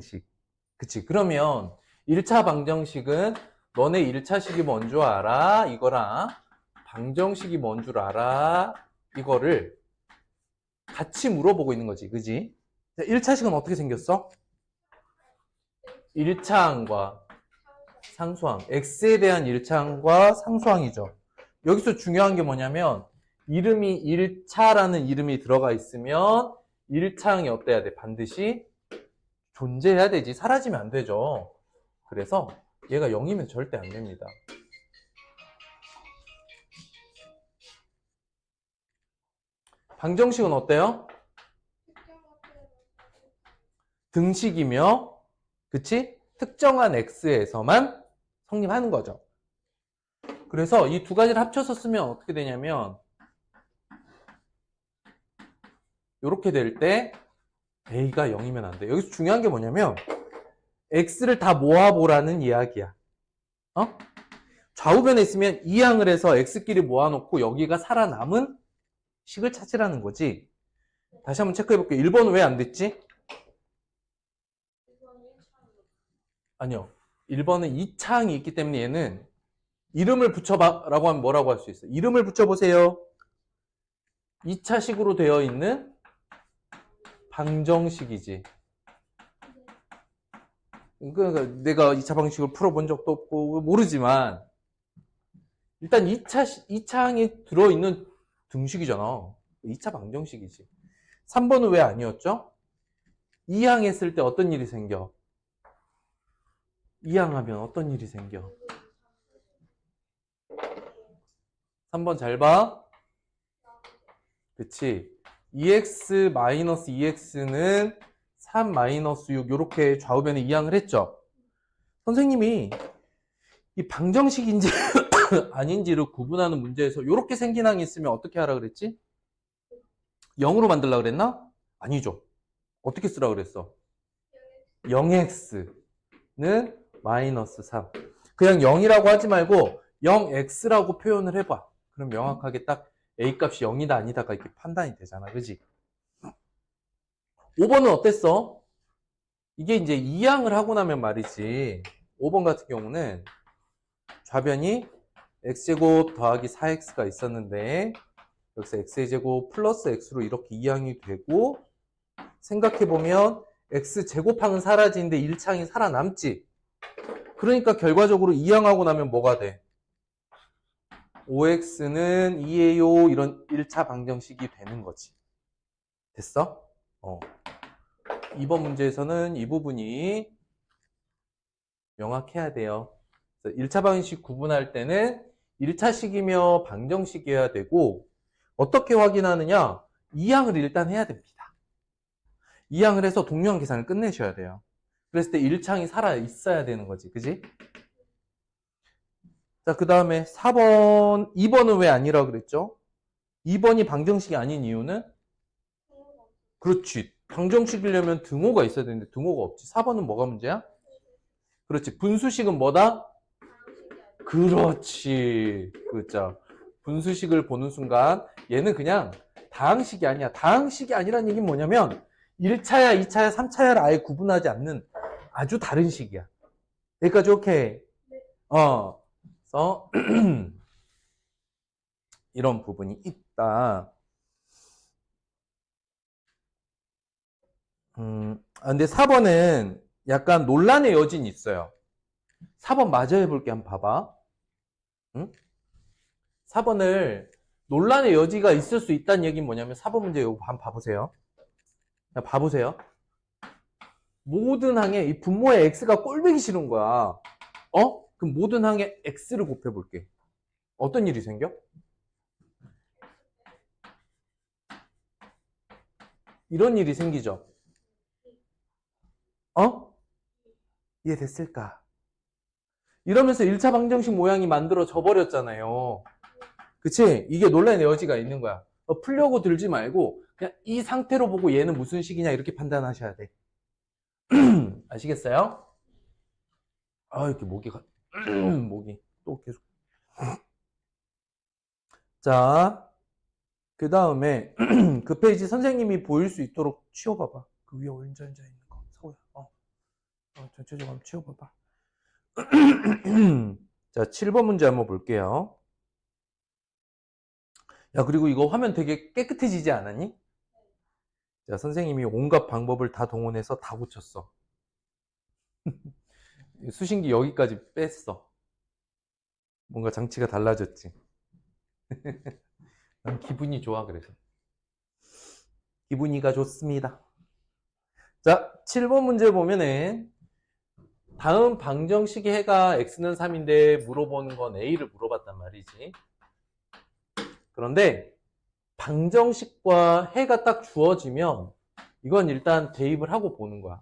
식. 그치. 그러면 1차 방정식은 너네 1차식이 뭔 줄 알아? 이거랑 방정식이 뭔 줄 알아? 이거를 같이 물어보고 있는 거지. 그지? 1차식은 어떻게 생겼어? 1차항과 상수항. x에 대한 1차항과 상수항이죠. 여기서 중요한 게 뭐냐면 이름이 1차라는 이름이 들어가 있으면 1차항이 어때야 돼? 반드시 존재해야 되지. 사라지면 안 되죠. 그래서 얘가 0이면 절대 안 됩니다. 방정식은 어때요? 등식이며, 그치? 특정한 x에서만 성립하는 거죠. 그래서 이 두 가지를 합쳐서 쓰면 어떻게 되냐면 이렇게 될 때 a가 0이면 안 돼. 여기서 중요한 게 뭐냐면 x를 다 모아보라는 이야기야. 어? 좌우변에 있으면 이항을 해서 x끼리 모아놓고 여기가 살아남은 식을 찾으라는 거지. 다시 한번 체크해볼게요. 1번은 왜 안 됐지? 아니요. 1번은 2차항이 있기 때문에 얘는 이름을 붙여봐 라고 하면 뭐라고 할 수 있어요? 이름을 붙여보세요. 2차식으로 되어 있는 방정식이지. 그러니까 내가 2차 방식을 풀어본 적도 없고 모르지만 일단 2차항이 들어있는 등식이잖아. 2차 방정식이지. 3번은 왜 아니었죠? 2항 했을 때 어떤 일이 생겨? 2항 하면 어떤 일이 생겨? 3번 잘 봐. 그치? 2x-2x는 3-6 이렇게 좌우변에 이항을 했죠. 선생님이 이 방정식인지 아닌지를 구분하는 문제에서 이렇게 생긴 항이 있으면 어떻게 하라 그랬지? 0으로 만들라 그랬나? 아니죠. 어떻게 쓰라 그랬어? 0x는 마이너스 3. 그냥 0이라고 하지 말고 0x라고 표현을 해봐. 그럼 명확하게 딱 a 값이 0이다 아니다가 이렇게 판단이 되잖아. 그지? 5번은 어땠어? 이게 이제 이항을 하고 나면 말이지. 5번 같은 경우는 좌변이 x제곱 더하기 4x가 있었는데 여기서 x의 제곱 플러스 x로 이렇게 이항이 되고 생각해보면 x제곱항은 사라지는데 1차항이 살아남지. 그러니까 결과적으로 이항하고 나면 뭐가 돼? 5x는 2예요 이런 1차 방정식이 되는 거지. 됐어? 2번 문제에서는 이 부분이 명확해야 돼요. 1차 방정식 구분할 때는 1차식이며 방정식이어야 되고 어떻게 확인하느냐? 이항을 일단 해야 됩니다. 이항을 해서 동료항 계산을 끝내셔야 돼요. 그랬을 때 1차항이 살아 있어야 되는 거지. 그지? 자, 그 다음에 4번, 2번은 왜 아니라 그랬죠? 2번이 방정식이 아닌 이유는? 그렇지. 방정식이려면 등호가 있어야 되는데 등호가 없지. 4번은 뭐가 문제야? 그렇지. 분수식은 뭐다? 그렇지. 그죠. 분수식을 보는 순간 얘는 그냥 다항식이 아니야. 다항식이 아니란 얘기는 뭐냐면 1차야, 2차야, 3차야를 아예 구분하지 않는 아주 다른 식이야. 여기까지 오케이. 그래서 이런 부분이 있다. 근데 4번은 약간 논란의 여진이 있어요. 4번 마저 해볼게. 한번 봐봐. 응? 4번을 논란의 여지가 있을 수 있다는 얘기는 뭐냐면 4번 문제 이거 한번 봐보세요. 그냥 봐보세요. 모든 항에 이 분모의 x가 꼴보기 싫은 거야. 그럼 모든 항에 x를 곱해볼게. 어떤 일이 생겨? 이런 일이 생기죠. 이해됐을까? 이러면서 1차 방정식 모양이 만들어져 버렸잖아요. 그치? 이게 논란의 여지가 있는 거야. 풀려고 들지 말고 그냥 이 상태로 보고 얘는 무슨 식이냐 이렇게 판단하셔야 돼. 아시겠어요? 이렇게 모기가 목이 또 계속. 자, 그 다음에 그 페이지 선생님이 보일 수 있도록 치워봐봐. 그 위에 얹어 있는 거. 서우야. 구체적으로 한번 채워봐봐. 자, 7번 문제 한번 볼게요. 야, 그리고 이거 화면 되게 깨끗해지지 않았니? 자, 선생님이 온갖 방법을 다 동원해서 다 고쳤어. 수신기 여기까지 뺐어. 뭔가 장치가 달라졌지. 난 기분이 좋아, 그래서. 기분이가 좋습니다. 자, 7번 문제 보면은 다음 방정식의 해가 x는 3인데 물어보는 건 a를 물어봤단 말이지. 그런데 방정식과 해가 딱 주어지면 이건 일단 대입을 하고 보는 거야.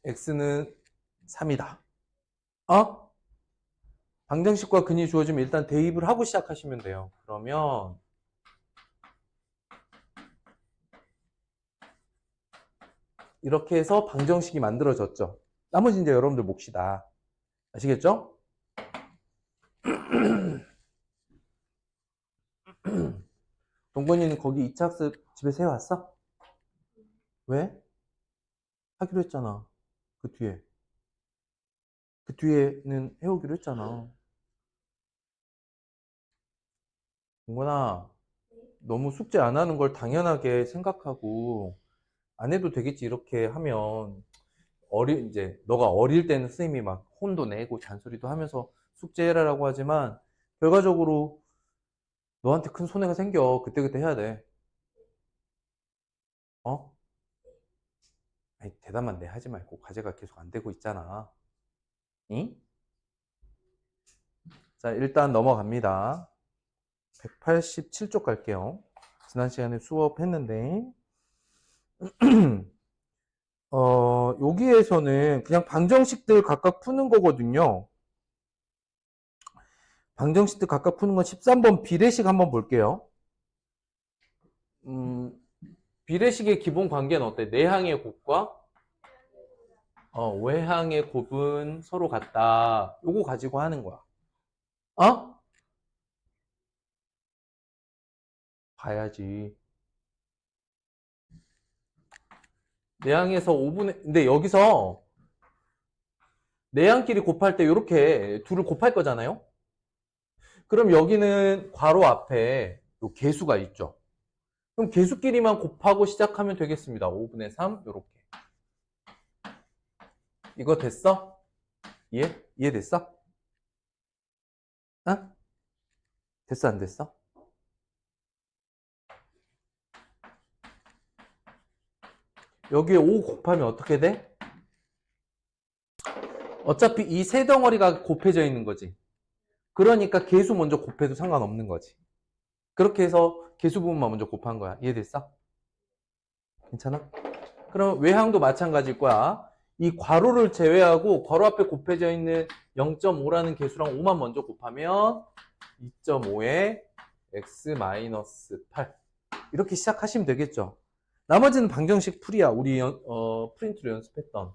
x는 3이다. 방정식과 근이 주어지면 일단 대입을 하고 시작하시면 돼요. 그러면 이렇게 해서 방정식이 만들어졌죠. 나머지 이제 여러분들 몫이다. 아시겠죠? 동건이는 거기 2차 학습 집에서 해왔어? 왜? 하기로 했잖아. 그 뒤에. 그 뒤에는 해오기로 했잖아. 동건아, 너무 숙제 안 하는 걸 당연하게 생각하고 안 해도 되겠지 이렇게 하면 이제 너가 어릴 때는 선생님이 막 혼도 내고 잔소리도 하면서 숙제해라라고 하지만 결과적으로 너한테 큰 손해가 생겨. 그때그때 해야 돼. 어? 아니, 대답만 내 하지 말고 과제가 계속 안 되고 있잖아. 응? 자, 일단 넘어갑니다. 187쪽 갈게요. 지난 시간에 수업했는데 여기에서는 그냥 방정식들 각각 푸는 거거든요. 방정식들 각각 푸는 건 13번 비례식 한번 볼게요. 비례식의 기본 관계는 어때? 내항의 곱과 외항의 곱은 서로 같다. 요거 가지고 하는 거야. 봐야지. 내항에서 5분의 근데 여기서 내항끼리 곱할 때 이렇게 둘을 곱할 거잖아요. 그럼 여기는 괄호 앞에 요 개수가 있죠. 그럼 개수끼리만 곱하고 시작하면 되겠습니다. 5분의 3 요렇게. 이거 됐어? 이해됐어? 됐어 안 됐어? 여기에 5 곱하면 어떻게 돼? 어차피 이 세 덩어리가 곱해져 있는 거지. 그러니까 개수 먼저 곱해도 상관없는 거지. 그렇게 해서 개수 부분만 먼저 곱한 거야. 이해됐어? 괜찮아? 그럼 외항도 마찬가지일 거야. 이 괄호를 제외하고 괄호 앞에 곱해져 있는 0.5라는 개수랑 5만 먼저 곱하면 2.5에 x-8 이렇게 시작하시면 되겠죠. 나머지는 방정식 풀이야. 우리 프린트로 연습했던.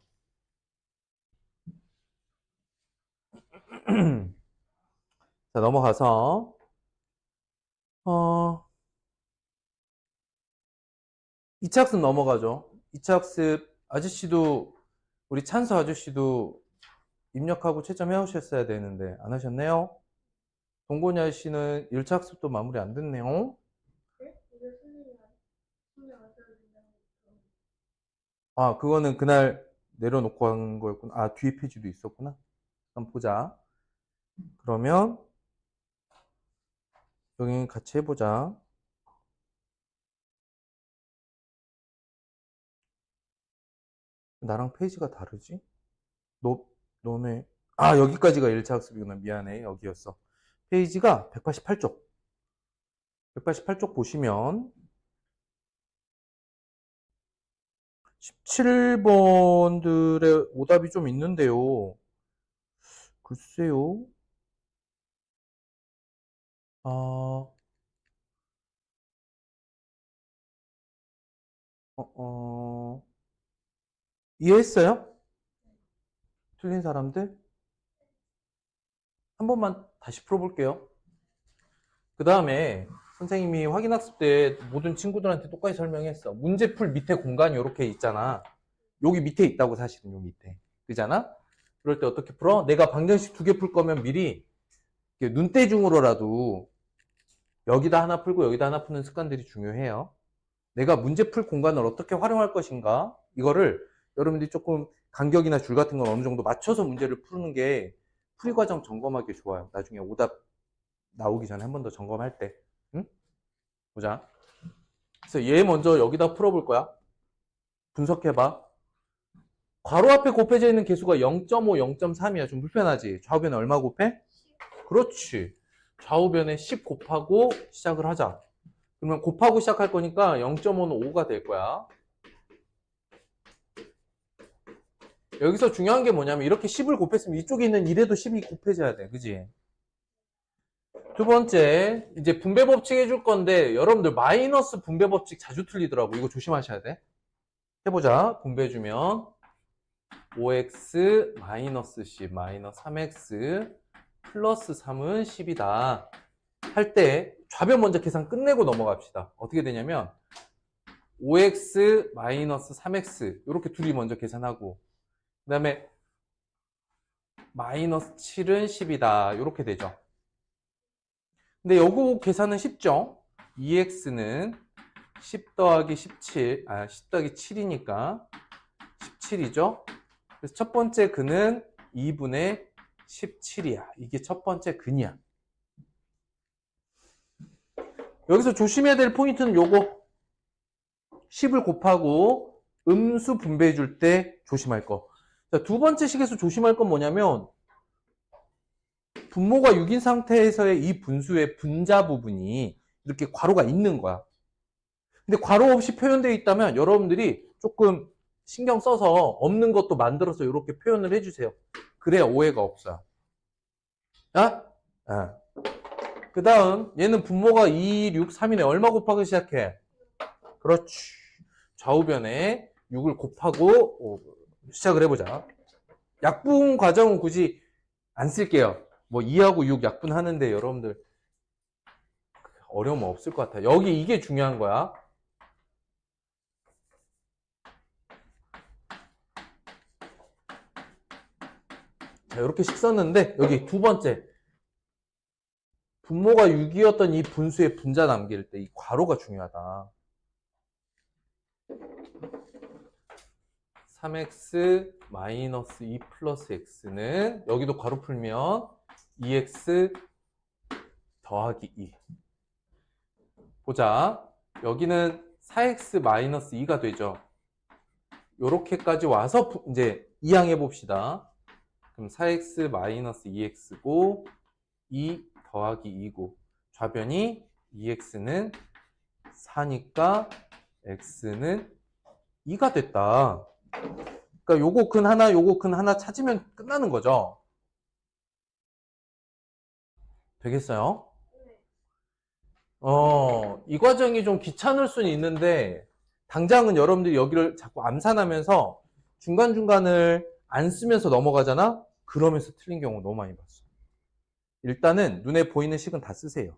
자, 넘어가서 2차 학습 넘어가죠. 2차 학습 아저씨도 우리 찬수 아저씨도 입력하고 채점 해오셨어야 되는데 안 하셨네요. 동곤이 아저씨는 1차 학습도 마무리 안 됐네요. 그거는 그날 내려놓고 한 거였구나. 뒤에 페이지도 있었구나. 한번 보자. 그러면 여기 같이 해보자. 나랑 페이지가 다르지? 너네 여기까지가 1차 학습이구나. 미안해. 여기였어. 페이지가 188쪽. 188쪽 보시면 17번들의 오답이 좀 있는데요. 글쎄요. 이해했어요? 틀린 사람들? 한 번만 다시 풀어볼게요. 그 다음에 선생님이 확인학습 때 모든 친구들한테 똑같이 설명했어. 문제풀 밑에 공간이 이렇게 있잖아. 여기 밑에 있다고 사실은 요 밑에. 그잖아? 그럴 때 어떻게 풀어? 내가 방정식 2개 풀 거면 미리 눈대중으로라도 여기다 하나 풀고 여기다 하나 푸는 습관들이 중요해요. 내가 문제 풀 공간을 어떻게 활용할 것인가? 이거를 여러분들이 조금 간격이나 줄 같은 건 어느 정도 맞춰서 문제를 푸는 게 풀이 과정 점검하기 좋아요. 나중에 오답 나오기 전에 한 번 더 점검할 때. 응? 보자. 그래서 얘 먼저 여기다 풀어볼 거야. 분석해봐. 괄호 앞에 곱해져 있는 개수가 0.5, 0.3이야. 좀 불편하지? 좌우변에 얼마 곱해? 그렇지. 좌우변에 10 곱하고 시작을 하자. 그러면 곱하고 시작할 거니까 0.5는 5가 될 거야. 여기서 중요한 게 뭐냐면 이렇게 10을 곱했으면 이쪽에 있는 1에도 10이 곱해져야 돼. 그지? 두 번째, 이제 분배 법칙 해줄 건데 여러분들 마이너스 분배 법칙 자주 틀리더라고. 이거 조심하셔야 돼. 해보자. 분배해주면 5x 마이너스 10 마이너스 3x 플러스 3은 10이다. 할 때 좌변 먼저 계산 끝내고 넘어갑시다. 어떻게 되냐면 5x 마이너스 3x 이렇게 둘이 먼저 계산하고 그 다음에 마이너스 7은 10이다. 이렇게 되죠. 근데 요거 계산은 쉽죠? 2x는 10 더하기 17, 10 더하기 7이니까 17이죠? 그래서 첫 번째 근은 2분의 17이야. 이게 첫 번째 근이야. 여기서 조심해야 될 포인트는 요거. 10을 곱하고 음수 분배해 줄 때 조심할 거. 자, 두 번째 식에서 조심할 건 뭐냐면 분모가 6인 상태에서의 이 분수의 분자 부분이 이렇게 괄호가 있는 거야. 근데 괄호 없이 표현되어 있다면 여러분들이 조금 신경 써서 없는 것도 만들어서 이렇게 표현을 해주세요. 그래야 오해가 없어요. 아? 그 다음 얘는 분모가 2, 6, 3이네. 얼마 곱하기 시작해? 그렇지. 좌우변에 6을 곱하고 시작을 해보자. 약분 과정은 굳이 안 쓸게요. 뭐 2하고 6 약분하는데 여러분들 어려움 없을 것 같아요. 여기 이게 중요한 거야. 자, 이렇게씩 썼는데 여기 두 번째 분모가 6이었던 이 분수의 분자 남길 때 이 괄호가 중요하다. 3x 마이너스 2 플러스 x는 여기도 괄호 풀면 2x 더하기 2. 보자. 여기는 4x 마이너스 2가 되죠. 요렇게까지 와서 이제 이항해 봅시다. 그럼 4x 마이너스 2x고 2 더하기 2고 좌변이 2x는 4니까 x는 2가 됐다. 그러니까 요거 근 하나, 요거 근 하나 찾으면 끝나는 거죠. 되겠어요? 이 과정이 좀 귀찮을 수는 있는데 당장은 여러분들이 여기를 자꾸 암산하면서 중간중간을 안 쓰면서 넘어가잖아? 그러면서 틀린 경우 너무 많이 봤어. 일단은 눈에 보이는 식은 다 쓰세요.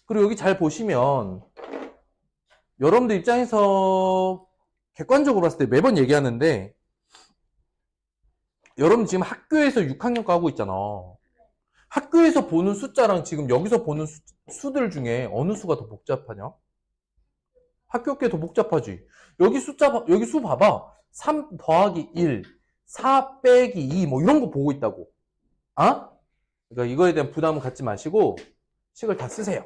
그리고 여기 잘 보시면 여러분들 입장에서 객관적으로 봤을 때 매번 얘기하는데 여러분 지금 학교에서 6학년 가고 있잖아. 학교에서 보는 숫자랑 지금 여기서 보는 수들 중에 어느 수가 더 복잡하냐? 학교 게 더 복잡하지. 여기 숫자, 여기 수 봐봐. 3 더하기 1, 4 빼기 2, 뭐 이런 거 보고 있다고. 아? 그러니까 이거에 대한 부담은 갖지 마시고 식을 다 쓰세요.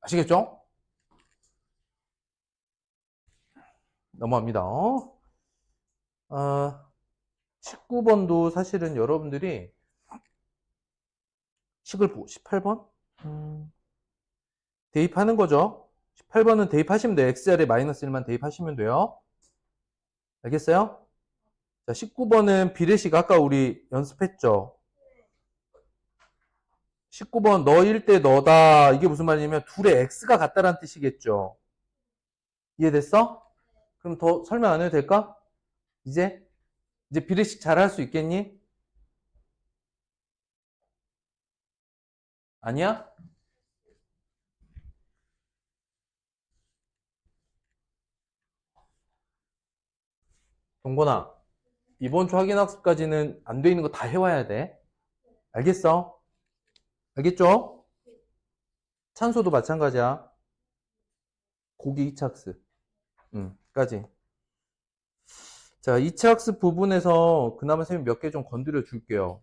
아시겠죠? 넘어갑니다. 19번도 사실은 여러분들이 식을 보고 18번? 대입하는 거죠. 18번은 대입하시면 돼요. x자리에 마이너스 1만 대입하시면 돼요. 알겠어요? 자, 19번은 비례식 아까 우리 연습했죠. 19번 너일 때 너다. 이게 무슨 말이냐면 둘의 x가 같다라는 뜻이겠죠. 이해됐어? 그럼 더 설명 안 해도 될까? 이제 비례식 잘 할 수 있겠니? 아니야? 동건아, 이번 주 확인학습까지는 안 돼 있는 거 다 해와야 돼. 알겠어? 알겠죠? 찬소도 마찬가지야. 고기 2차 학습. 까지. 자, 2차 학습 부분에서 그나마 선생님 몇 개 좀 건드려 줄게요.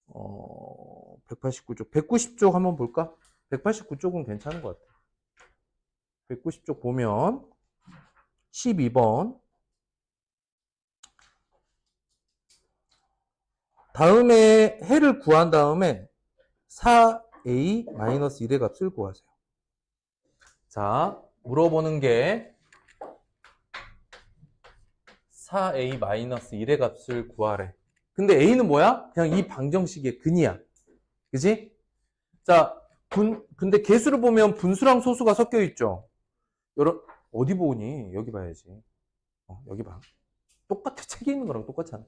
189쪽. 190쪽 한번 볼까? 189쪽은 괜찮은 것 같아. 190쪽 보면 12번. 다음에 해를 구한 다음에 4a-1의 값을 구하세요. 자, 물어보는 게 4a-1의 값을 구하래. 근데 a는 뭐야? 그냥 이 방정식의 근이야. 그지? 자, 근데 개수를 보면 분수랑 소수가 섞여 있죠. 어디 보니? 여기 봐야지. 여기 봐. 똑같아. 책에 있는 거랑 똑같잖아.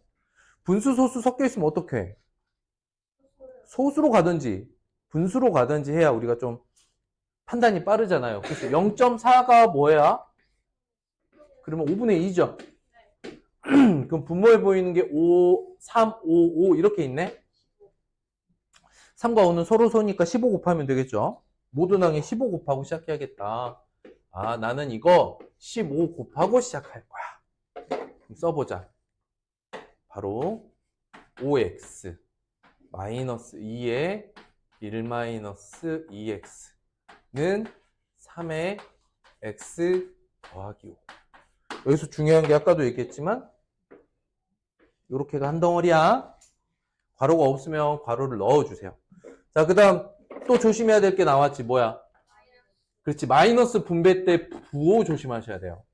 분수, 소수 섞여 있으면 어떡해? 소수로 가든지 분수로 가든지 해야 우리가 좀 판단이 빠르잖아요. 그래서 0.4가 뭐야? 그러면 5분의 2죠. 그럼 분모해 보이는 게 5, 3, 5, 5 이렇게 있네. 3과 5는 서로 소니까 15 곱하면 되겠죠. 모든 항에 15 곱하고 시작해야겠다. 아, 나는 이거 15 곱하고 시작할 거야. 그럼 써보자. 바로 5x 마이너스 2의 1 마이너스 2x는 3의 x 더하기 5. 여기서 중요한 게 아까도 얘기했지만 이렇게가 한 덩어리야. 괄호가 없으면 괄호를 넣어주세요. 자, 그 다음 또 조심해야 될 게 나왔지. 뭐야? 그렇지. 마이너스 분배 때 부호 조심하셔야 돼요.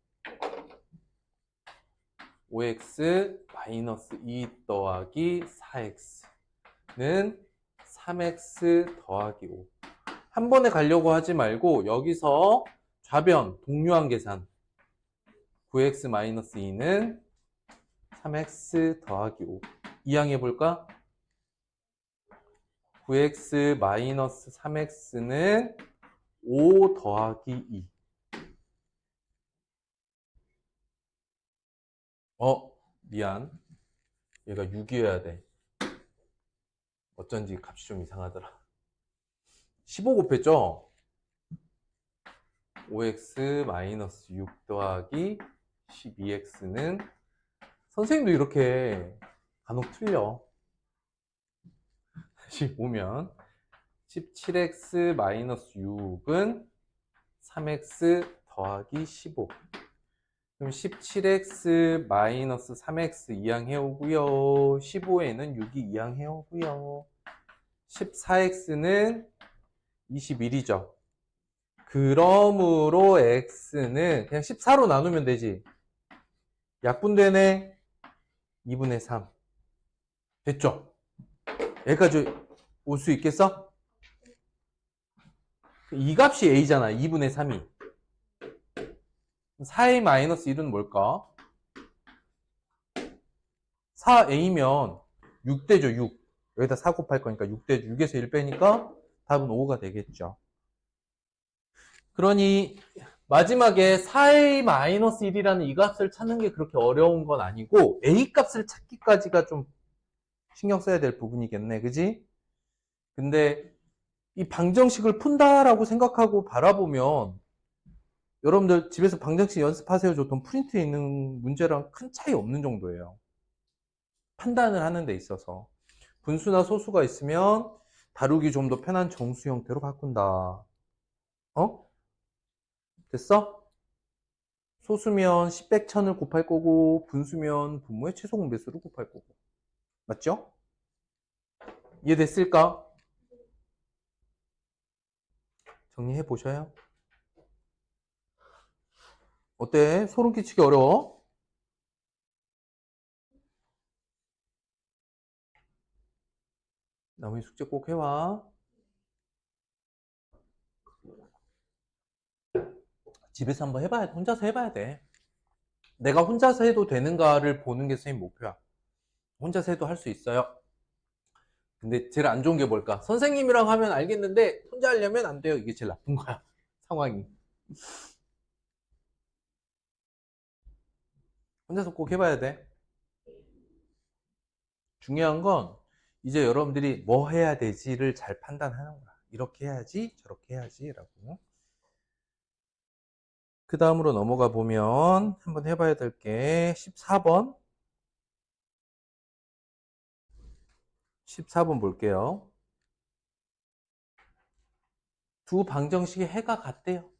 5x 마이너스 2 더하기 4x는 3x 더하기 5. 한 번에 가려고 하지 말고 여기서 좌변 동류한 계산 9x 마이너스 2는 3x 더하기 5 이항해 볼까? 9x 마이너스 3x는 5 더하기 2. 미안. 얘가 6이어야 돼. 어쩐지 값이 좀 이상하더라. 15 곱했죠? 5x 마이너스 6 더하기 12x는 선생님도 이렇게 간혹 틀려. 다시 보면 17x 마이너스 6은 3x 더하기 15. 그럼 17x 마이너스 3x 이항해오고요. 15에는 6이 이항해오고요. 14x는 21이죠. 그러므로 x는 그냥 14로 나누면 되지. 약분되네. 2분의 3. 됐죠? 여기까지 올 수 있겠어? 이 값이 a잖아. 2분의 3이. 4a-1은 뭘까? 4a면 6대죠. 6. 여기다 4 곱할 거니까 6대죠. 6에서 1 빼니까 답은 5가 되겠죠. 그러니 마지막에 4a-1이라는 이 값을 찾는 게 그렇게 어려운 건 아니고 a 값을 찾기까지가 좀 신경 써야 될 부분이겠네. 그지? 근데 이 방정식을 푼다라고 생각하고 바라보면 여러분들 집에서 방정식 연습하세요. 좋던 프린트에 있는 문제랑 큰 차이 없는 정도예요. 판단을 하는 데 있어서 분수나 소수가 있으면 다루기 좀 더 편한 정수 형태로 바꾼다. 됐어? 소수면 10, 100, 1000을 곱할 거고 분수면 분모의 최소 공배수를 곱할 거고. 맞죠? 이해됐을까? 정리해 보셔요. 어때? 소름 끼치기 어려워? 나머지 숙제 꼭 해와. 집에서 한번 해봐야 돼. 혼자서 해봐야 돼. 내가 혼자서 해도 되는가를 보는 게 선생님 목표야. 혼자서 해도 할 수 있어요. 근데 제일 안 좋은 게 뭘까? 선생님이랑 하면 알겠는데 혼자 하려면 안 돼요. 이게 제일 나쁜 거야. 상황이. 혼자서 꼭 해봐야 돼. 중요한 건 이제 여러분들이 뭐 해야 되지를 잘 판단하는 거야. 이렇게 해야지, 저렇게 해야지 라고. 그 다음으로 넘어가 보면 한번 해봐야 될 게 14번. 14번 볼게요. 두 방정식의 해가 같대요.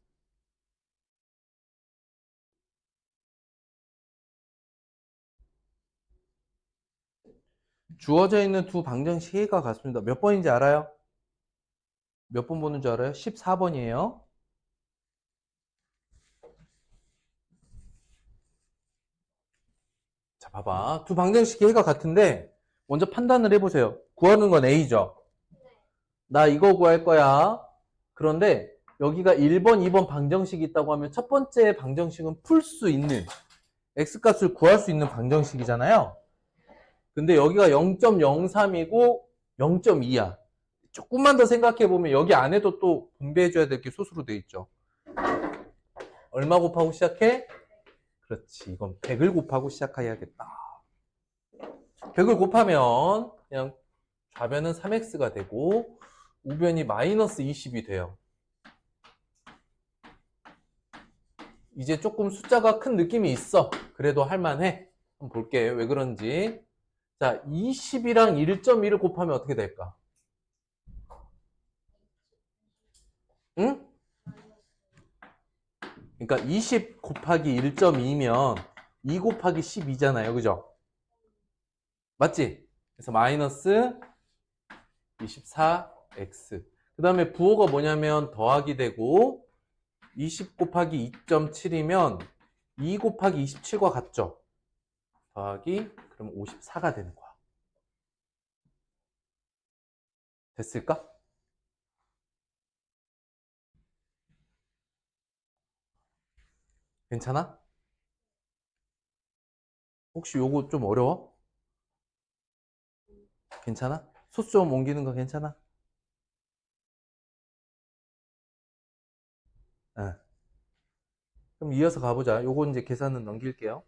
주어져 있는 두 방정식 해가 같습니다. 몇 번인지 알아요? 몇 번 보는 줄 알아요? 14번이에요. 자, 봐봐. 두 방정식의 해가 같은데 먼저 판단을 해보세요. 구하는 건 A죠. 나 이거 구할 거야. 그런데 여기가 1번, 2번 방정식이 있다고 하면 첫 번째 방정식은 풀 수 있는 X값을 구할 수 있는 방정식이잖아요. 근데 여기가 0.03이고 0.2야. 조금만 더 생각해 보면 여기 안에도 또 분배해 줘야 될 게 소수로 돼 있죠. 얼마 곱하고 시작해? 그렇지. 이건 100을 곱하고 시작해야겠다. 100을 곱하면 그냥 좌변은 3x가 되고 우변이 마이너스 20이 돼요. 이제 조금 숫자가 큰 느낌이 있어. 그래도 할만해. 한번 볼게요. 왜 그런지. 자, 20이랑 1.1을 곱하면 어떻게 될까? 응? 그러니까 20 곱하기 1.2면 2 곱하기 12잖아요. 그죠? 맞지? 그래서 마이너스 24x. 그 다음에 부호가 뭐냐면 더하기 되고 20 곱하기 2.7이면 2 곱하기 27과 같죠? 더하기 그럼 54가 되는 거야. 됐을까? 괜찮아? 혹시 요거 좀 어려워? 괜찮아? 소 좀 옮기는 거 괜찮아? 네. 그럼 이어서 가보자. 요거 이제 계산은 넘길게요.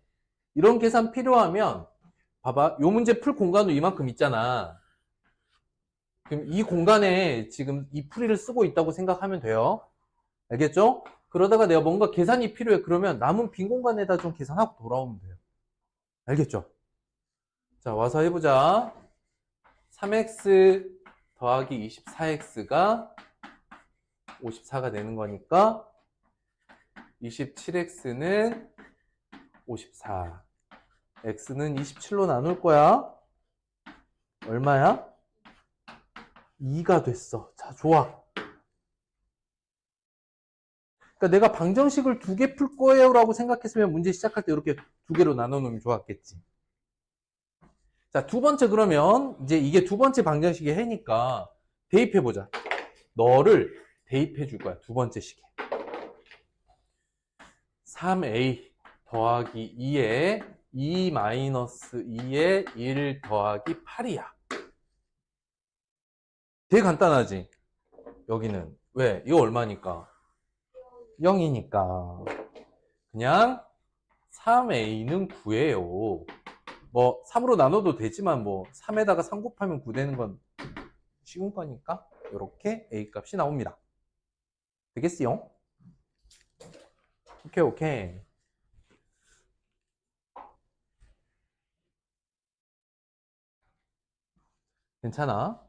이런 계산 필요하면 봐봐. 요 문제 풀 공간도 이만큼 있잖아. 그럼 이 공간에 지금 이 풀이를 쓰고 있다고 생각하면 돼요. 알겠죠? 그러다가 내가 뭔가 계산이 필요해. 그러면 남은 빈 공간에다 좀 계산하고 돌아오면 돼요. 알겠죠? 자, 와서 해보자. 3x 더하기 24x가 54가 되는 거니까 27x는 54. x는 27로 나눌 거야. 얼마야? 2가 됐어. 자, 좋아. 그러니까 내가 방정식을 두 개 풀 거예요 라고 생각했으면 문제 시작할 때 이렇게 두 개로 나눠 놓으면 좋았겠지. 자, 두 번째 그러면 이제 이게 두 번째 방정식의 해니까 대입해 보자. 너를 대입해 줄 거야. 두 번째 식에. 3a 더하기 2에 2 마이너스 2에 1 더하기 8이야. 되게 간단하지? 여기는. 왜? 이거 얼마니까? 0이니까. 그냥 3a는 9예요. 뭐 3으로 나눠도 되지만 뭐 3에다가 3 곱하면 9 되는 건 쉬운 거니까 이렇게 a 값이 나옵니다. 되겠어요? 오케이 오케이. 괜찮아?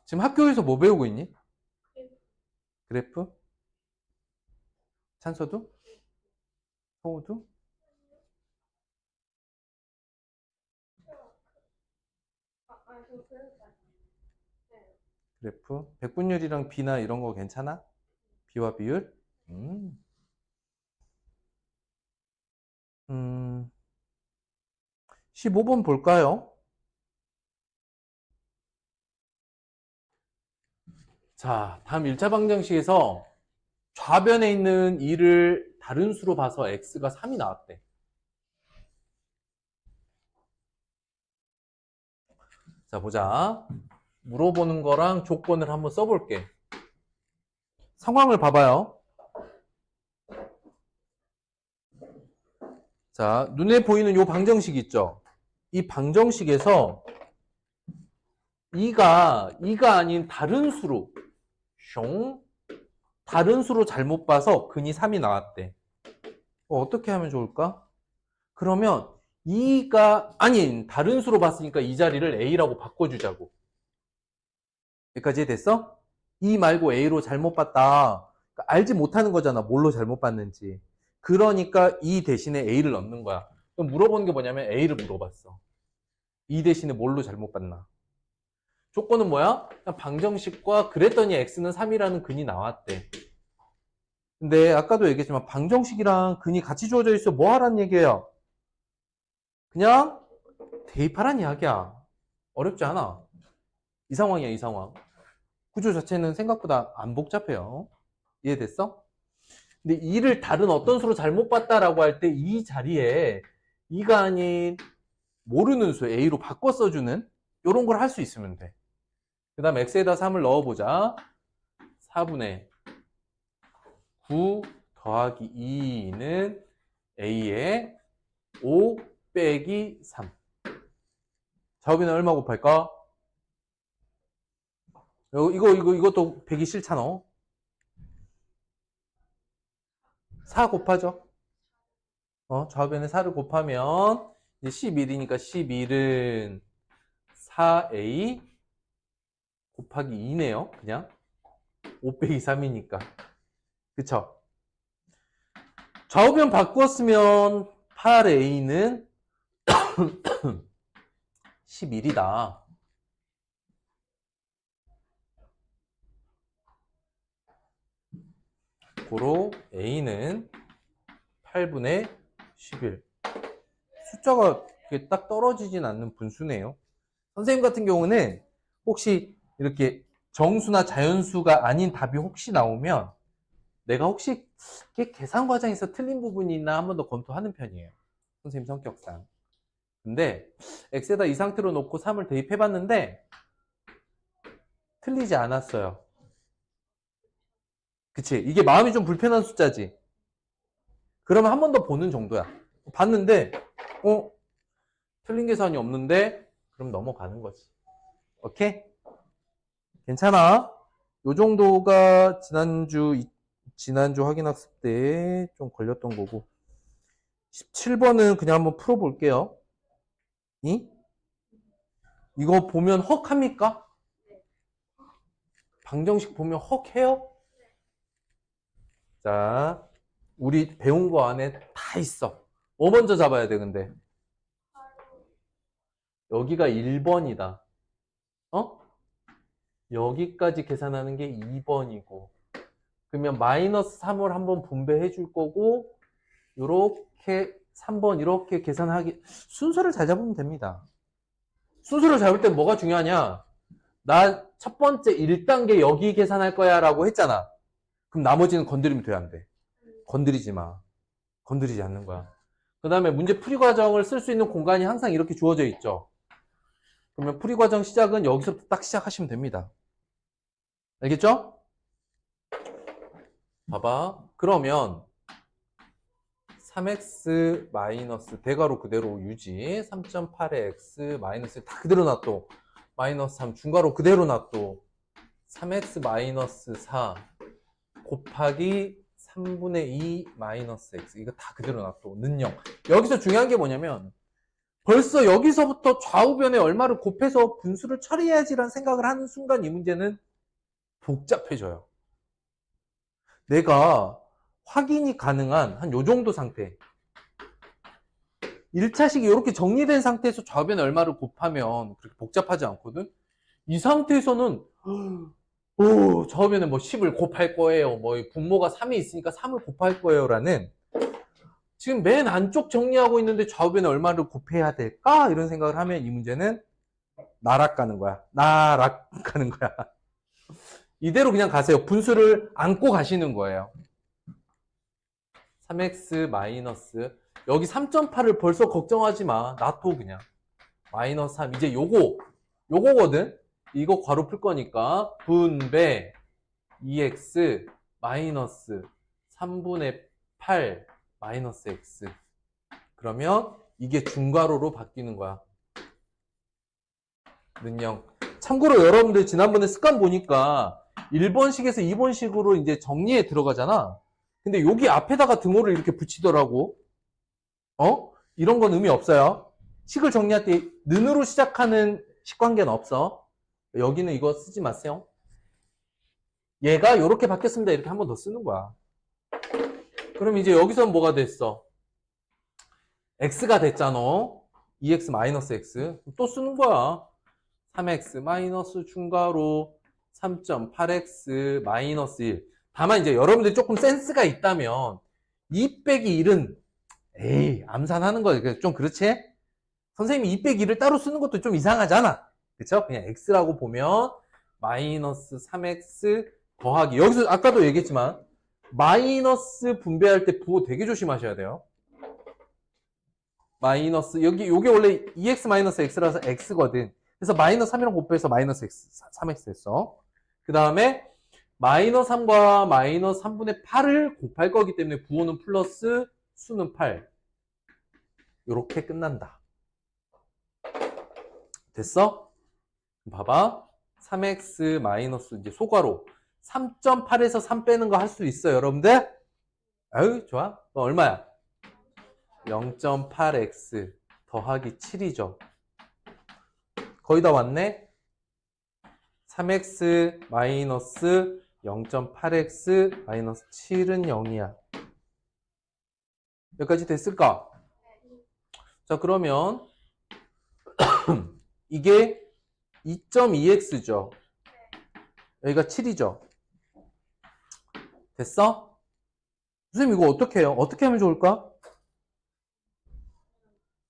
지금 학교에서 뭐 배우고 있니? 그래프? 산소도? 소호도? 그래프? 백분율이랑 비나 이런 거 괜찮아? 비와 비율? 음. 15번 볼까요? 자, 다음 1차 방정식에서 좌변에 있는 2를 다른 수로 봐서 x가 3이 나왔대. 자, 보자. 물어보는 거랑 조건을 한번 써볼게. 상황을 봐봐요. 자, 눈에 보이는 요 방정식 있죠? 이 방정식에서 2가 아닌 다른 수로, 다른 수로 잘못 봐서 근이 3이 나왔대. 어떻게 하면 좋을까? 그러면 2가 아닌 다른 수로 봤으니까 이 자리를 A라고 바꿔주자고. 여기까지 됐어? 2 말고 A로 잘못 봤다. 그러니까 알지 못하는 거잖아. 뭘로 잘못 봤는지. 그러니까 2 대신에 A를 넣는 거야. 그럼 물어보는 게 뭐냐면 A를 물어봤어. 2 대신에 뭘로 잘못 봤나? 조건은 뭐야? 그냥 방정식과 그랬더니 x는 3이라는 근이 나왔대. 근데 아까도 얘기했지만 방정식이랑 근이 같이 주어져 있어. 뭐 하란 얘기예요? 그냥 대입하란 이야기야. 어렵지 않아. 이 상황이야, 이 상황. 구조 자체는 생각보다 안 복잡해요. 이해됐어? 근데 2를 다른 어떤 수로 잘못 봤다라고 할 때 이 자리에 2가 아닌 모르는 수 A로 바꿔 써주는 이런 걸 할 수 있으면 돼. 그 다음 x에다 3을 넣어보자. 4분의 9 더하기 2는 a에 5 빼기 3. 좌우변에 얼마 곱할까? 이것도 빼기 싫잖아. 4 곱하죠. 좌우변에 4를 곱하면 이제 11이니까 11은 4a 곱하기 2네요. 그냥 5 빼기 3이니까. 그쵸? 좌우변 바꾸었으면 8a는 11이다. 고로 a는 8분의 11. 숫자가 딱 떨어지진 않는 분수네요. 선생님 같은 경우는 혹시 이렇게 정수나 자연수가 아닌 답이 혹시 나오면 내가 혹시 계산 과정에서 틀린 부분이 있나 한 번 더 검토하는 편이에요. 선생님 성격상. 근데 x에다 이 상태로 놓고 3을 대입해 봤는데 틀리지 않았어요. 그치? 이게 마음이 좀 불편한 숫자지. 그러면 한 번 더 보는 정도야. 봤는데 틀린 계산이 없는데 그럼 넘어가는 거지. 오케이? 괜찮아. 요 정도가 지난주 확인학습 때 좀 걸렸던 거고. 17번은 그냥 한번 풀어볼게요. 이거 보면 헉 합니까? 방정식 보면 헉 해요? 자, 우리 배운 거 안에 다 있어. 뭐 먼저 잡아야 돼, 근데? 여기가 1번이다. 여기까지 계산하는 게 2번이고. 그러면 마이너스 3을 한번 분배해 줄 거고, 요렇게 3번 이렇게 계산하기, 순서를 잘 잡으면 됩니다. 순서를 잡을 때 뭐가 중요하냐? 나 첫 번째 1단계 여기 계산할 거야 라고 했잖아. 그럼 나머지는 건드리면 돼, 안 돼? 건드리지 마. 건드리지 않는 거야. 그 다음에 문제 풀이 과정을 쓸 수 있는 공간이 항상 이렇게 주어져 있죠. 그러면 풀이 과정 시작은 여기서부터 딱 시작하시면 됩니다. 알겠죠? 봐봐. 그러면 3x 마이너스 대괄호 그대로 유지. 3.8의 x 마이너스 다 그대로 놔둬. 마이너스 3 중괄호 그대로 놔둬. 3x 마이너스 4 곱하기 3분의 2 마이너스 x 이거 다 그대로 놔둬. 는 0. 여기서 중요한 게 뭐냐면 벌써 여기서부터 좌우변에 얼마를 곱해서 분수를 처리해야지라는 생각을 하는 순간 이 문제는 복잡해져요. 내가 확인이 가능한 한 요 정도 상태. 1차식이 이렇게 정리된 상태에서 좌우변에 얼마를 곱하면 그렇게 복잡하지 않거든? 이 상태에서는 좌우변에 뭐 10을 곱할 거예요. 뭐 분모가 3이 있으니까 3을 곱할 거예요. 라는 지금 맨 안쪽 정리하고 있는데 좌우변에 얼마를 곱해야 될까? 이런 생각을 하면 이 문제는 날아가는 거야. 날아가는 거야. 이대로 그냥 가세요. 분수를 안고 가시는 거예요. 3x 마이너스 여기 3.8을 벌써 걱정하지 마. 놔둬 그냥. 마이너스 3 이제 요거거든. 이거 괄호 풀 거니까 분배 2x 마이너스 3분의 8 마이너스 x 그러면 이게 중괄호로 바뀌는 거야. 는 0. 참고로 여러분들 지난번에 습관 보니까 1번식에서 2번식으로 이제 정리에 들어가잖아. 근데 여기 앞에다가 등호를 이렇게 붙이더라고. 이런 건 의미 없어요. 식을 정리할 때 는으로 시작하는 식관계는 없어. 여기는 이거 쓰지 마세요. 얘가 이렇게 바뀌었습니다. 이렇게 한 번 더 쓰는 거야. 그럼 이제 여기서 뭐가 됐어? x가 됐잖아. 2x-x. 또 쓰는 거야. 3x 마이너스 중괄호 3.8x-1. 다만 이제 여러분들이 조금 센스가 있다면 2 빼기 1은 에이 암산하는 거 좀 그렇지? 선생님이 2 빼기 1을 따로 쓰는 것도 좀 이상하잖아. 그쵸? 그냥 x라고 보면 마이너스 3x 더하기, 여기서 아까도 얘기했지만 마이너스 분배할 때 부호 되게 조심하셔야 돼요. 마이너스 요게 원래 2x-x라서 x거든. 그래서 마이너스 3이랑 곱해서 마이너스 x, 3x 했어. 그 다음에 마이너스 3과 마이너스 3분의 8을 곱할 거기 때문에 부호는 플러스, 수는 8. 요렇게 끝난다. 됐어? 봐봐. 3x 마이너스 이제 소괄호 3.8에서 3 빼는 거 할 수 있어, 여러분들? 아유, 좋아. 너 얼마야? 0.8x 더하기 7이죠. 거의 다 왔네? 3x 마이너스 0.8x 마이너스 7은 0이야. 여기까지 됐을까? 자, 그러면 이게 2.2x죠. 여기가 7이죠. 됐어? 선생님 이거 어떻게 해요? 어떻게 하면 좋을까?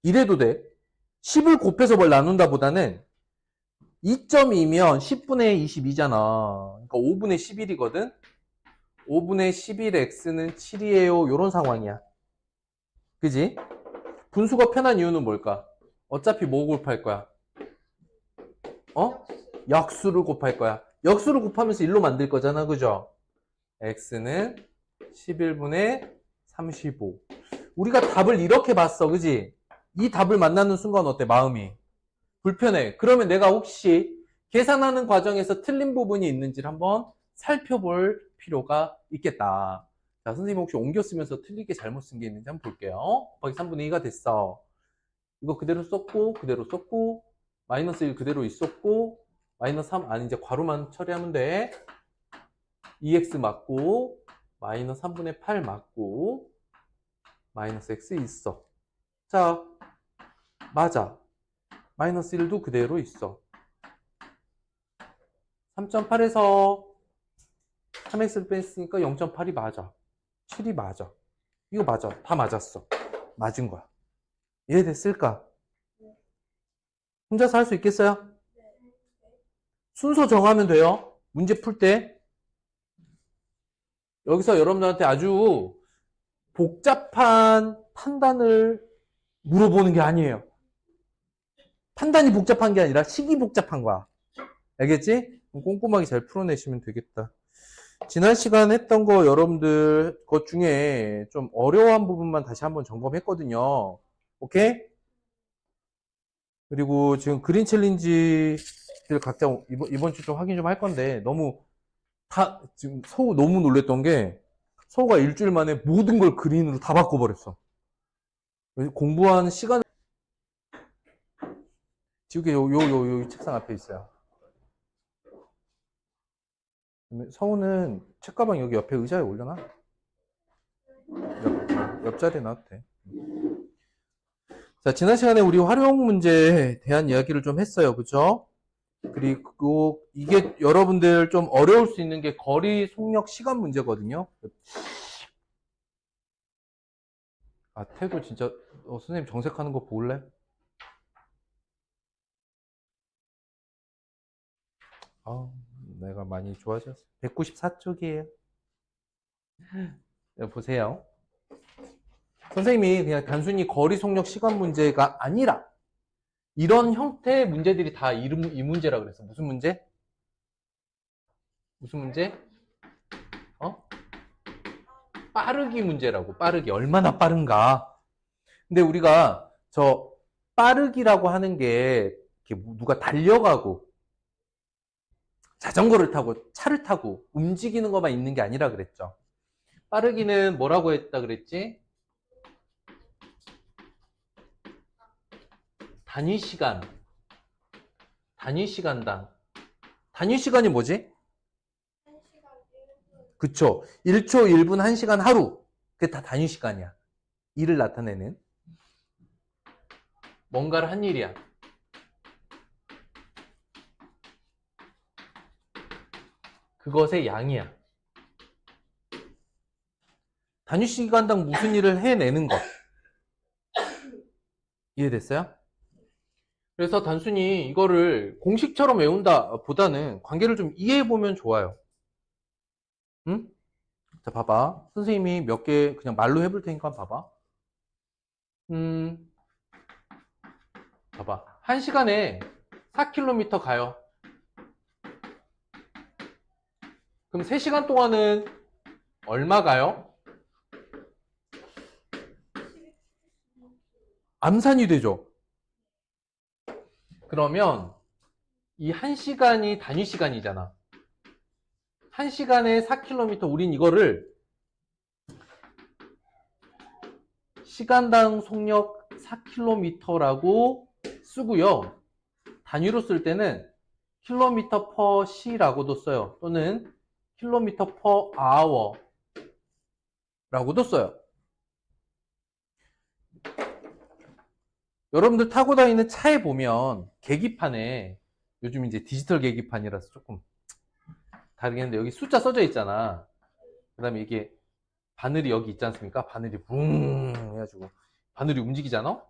이래도 돼. 10을 곱해서 뭘 나눈다 보다는 2.2면 10분의 22잖아. 그러니까 5분의 11이거든. 5분의 11x는 7이에요. 이런 상황이야. 그지? 분수가 편한 이유는 뭘까? 어차피 뭐 곱할 거야? 역수를 곱할 거야. 역수를 곱하면서 1로 만들 거잖아. 그죠? x는 11분의 35. 우리가 답을 이렇게 봤어. 그지? 이 답을 만나는 순간 어때? 마음이 불편해. 그러면 내가 혹시 계산하는 과정에서 틀린 부분이 있는지를 한번 살펴볼 필요가 있겠다. 자, 선생님 혹시 옮겨 쓰면서 틀리게 잘못 쓴 게 있는지 한번 볼게요. 곱하기 3분의 2가 됐어. 이거 그대로 썼고, 그대로 썼고, 마이너스 1 그대로 있었고, 마이너스 3, 아니, 이제 괄호만 처리하면 돼. 2x 맞고, 마이너스 3분의 8 맞고, 마이너스 x 있어. 자, 맞아. 마이너스 1도 그대로 있어. 3.8에서 3x를 뺐으니까 0.8이 맞아. 7이 맞아. 이거 맞아. 다 맞았어. 맞은 거야. 이해됐을까? 혼자서 할 수 있겠어요? 순서 정하면 돼요. 문제 풀 때. 여기서 여러분들한테 아주 복잡한 판단을 물어보는 게 아니에요. 판단이 복잡한 게 아니라 식이 복잡한 거야. 알겠지? 꼼꼼하게 잘 풀어내시면 되겠다. 지난 시간 했던 거 여러분들 것 중에 좀 어려운 부분만 다시 한번 점검했거든요. 오케이? 그리고 지금 그린 챌린지들 각자 이번 주 좀 확인 좀 할 건데 너무 지금 서우 너무 놀랬던 게 서우가 일주일 만에 모든 걸 그린으로 다 바꿔버렸어. 공부하는 시간을 지우개 요 책상 앞에 있어요. 서우는 책가방 여기 옆에 의자에 올려놔. 옆자리에 놔도 돼. 자, 지난 시간에 우리 활용 문제에 대한 이야기를 좀 했어요. 그죠? 그리고 이게 여러분들 좀 어려울 수 있는 게 거리, 속력, 시간 문제거든요. 아, 태도 진짜, 선생님 정색하는 거 볼래? 내가 많이 좋아졌어. 194쪽이에요. 보세요. 선생님이 그냥 단순히 거리, 속력, 시간 문제가 아니라 이런 형태의 문제들이 다 이 문제라 그랬어. 무슨 문제? 무슨 문제? 빠르기 문제라고. 빠르기. 얼마나 빠른가? 근데 우리가 저 빠르기라고 하는 게 이렇게 누가 달려가고 자전거를 타고 차를 타고 움직이는 것만 있는 게 아니라 그랬죠. 빠르기는 뭐라고 했다 그랬지? 단위 시간, 단위 시간당. 단위 시간이 뭐지? 그쵸. 1초, 1분, 1시간, 하루. 그게 다 단위 시간이야. 일을 나타내는. 뭔가를 한 일이야. 그것의 양이야. 단위 시간당 무슨 일을 해내는 것. 이해됐어요? 그래서 단순히 이거를 공식처럼 외운다 보다는 관계를 좀 이해해보면 좋아요. 응? 자, 봐봐. 선생님이 몇 개 그냥 말로 해볼 테니까 봐봐. 봐봐. 1시간에 4km 가요. 그럼 3시간 동안은 얼마 가요? 암산이 되죠. 그러면 이 1시간이 단위 시간이잖아. 1시간에 4km, 우린 이거를 시간당 속력 4km라고 쓰고요. 단위로 쓸 때는 km per c라고도 써요. 또는 km per hour 라고도 써요. 여러분들 타고 다니는 차에 보면 계기판에, 요즘 이제 디지털 계기판이라서 조금 다르겠는데 여기 숫자 써져 있잖아. 그 다음에 이게 바늘이 여기 있지 않습니까? 바늘이 붕 해가지고 바늘이 움직이잖아.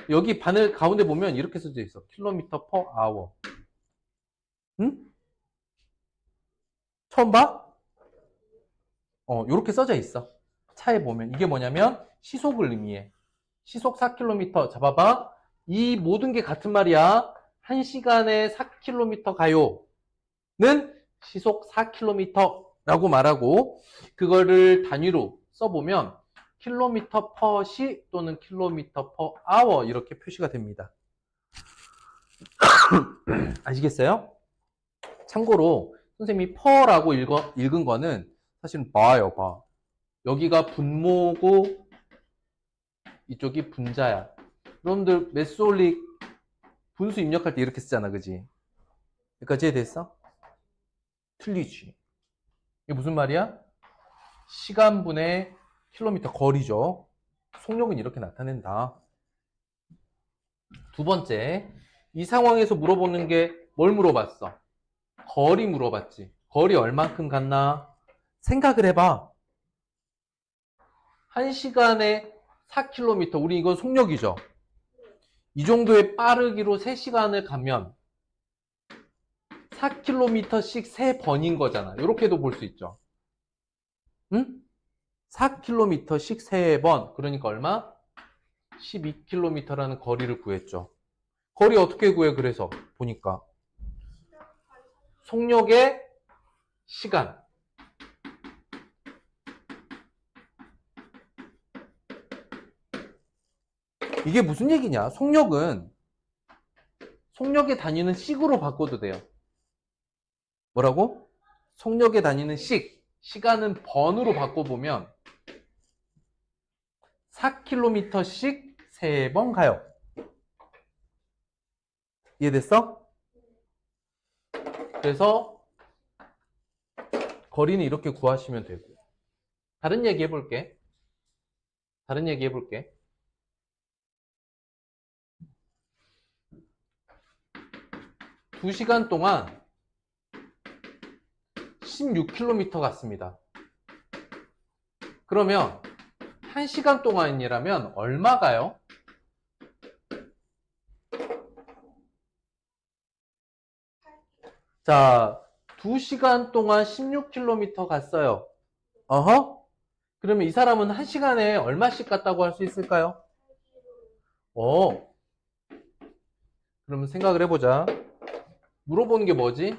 여기 바늘 가운데 보면 이렇게 써져 있어. 킬로미터 퍼 아워. 응? 처음 봐? 요렇게 써져 있어. 차에 보면 이게 뭐냐면 시속을 의미해. 시속 4km. 잡아봐. 이 모든 게 같은 말이야. 1시간에 4km 가요는 시속 4km라고 말하고, 그거를 단위로 써보면 킬로미터 퍼 시 또는 킬로미터 퍼 아워 이렇게 표시가 됩니다. 아시겠어요? 참고로 선생님이 퍼라고 읽은 거는 사실은 바예요, 바. 여기가 분모고 이쪽이 분자야. 여러분들 메솔릭 분수 입력할 때 이렇게 쓰잖아, 그지? 여기까지 이해됐어? 틀리지. 이게 무슨 말이야? 시간분의 킬로미터, 거리죠. 속력은 이렇게 나타낸다. 두 번째, 이 상황에서 물어보는 게 뭘 물어봤어? 거리 물어봤지. 거리 얼만큼 갔나? 생각을 해봐. 1시간에 4km, 우리 이건 속력이죠. 이 정도의 빠르기로 3시간을 가면 4km씩 3번인 거잖아. 이렇게도 볼 수 있죠. 응? 4km씩 3번. 그러니까 얼마? 12km라는 거리를 구했죠. 거리 어떻게 구해? 그래서 보니까 속력의 시간. 이게 무슨 얘기냐? 속력의 단위는 식으로 바꿔도 돼요. 뭐라고? 속력의 단위는 식, 시간은 번으로 바꿔보면 4km씩 3번 가요. 이해됐어? 그래서 거리는 이렇게 구하시면 되고. 다른 얘기 해볼게. 2시간 동안 16km 갔습니다. 그러면 1시간 동안이라면 얼마 가요? 자, 2시간 동안 16km 갔어요. 어허? 그러면 이 사람은 1시간에 얼마씩 갔다고 할 수 있을까요? 그러면 생각을 해보자. 물어보는 게 뭐지?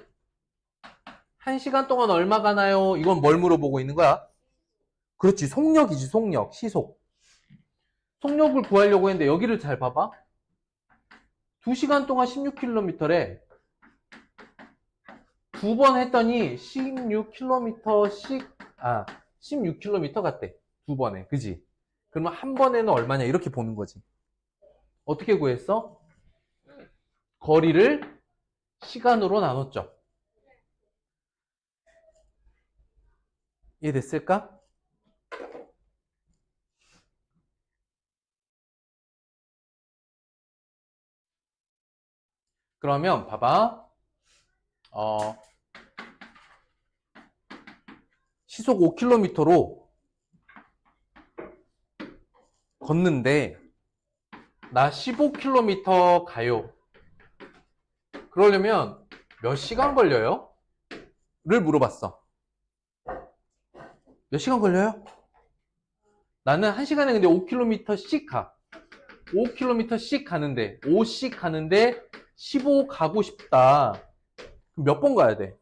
1시간 동안 얼마 가나요? 이건 뭘 물어보고 있는 거야? 그렇지, 속력이지, 속력, 시속. 속력을 구하려고 했는데 여기를 잘 봐봐. 2시간 동안 16km래. 두 번 했더니 16km씩, 16km 같대. 두 번에. 그지? 그러면 한 번에는 얼마냐? 이렇게 보는 거지. 어떻게 구했어? 거리를 시간으로 나눴죠. 이해됐을까? 그러면 봐봐. 시속 5km로 걷는데 나 15km 가요. 그러려면 몇 시간 걸려요? 를 물어봤어. 몇 시간 걸려요? 나는 1시간에 근데 5km씩 가. 5km씩 가는데 5씩 가는데 15 가고 싶다. 그럼 몇 번 가야 돼?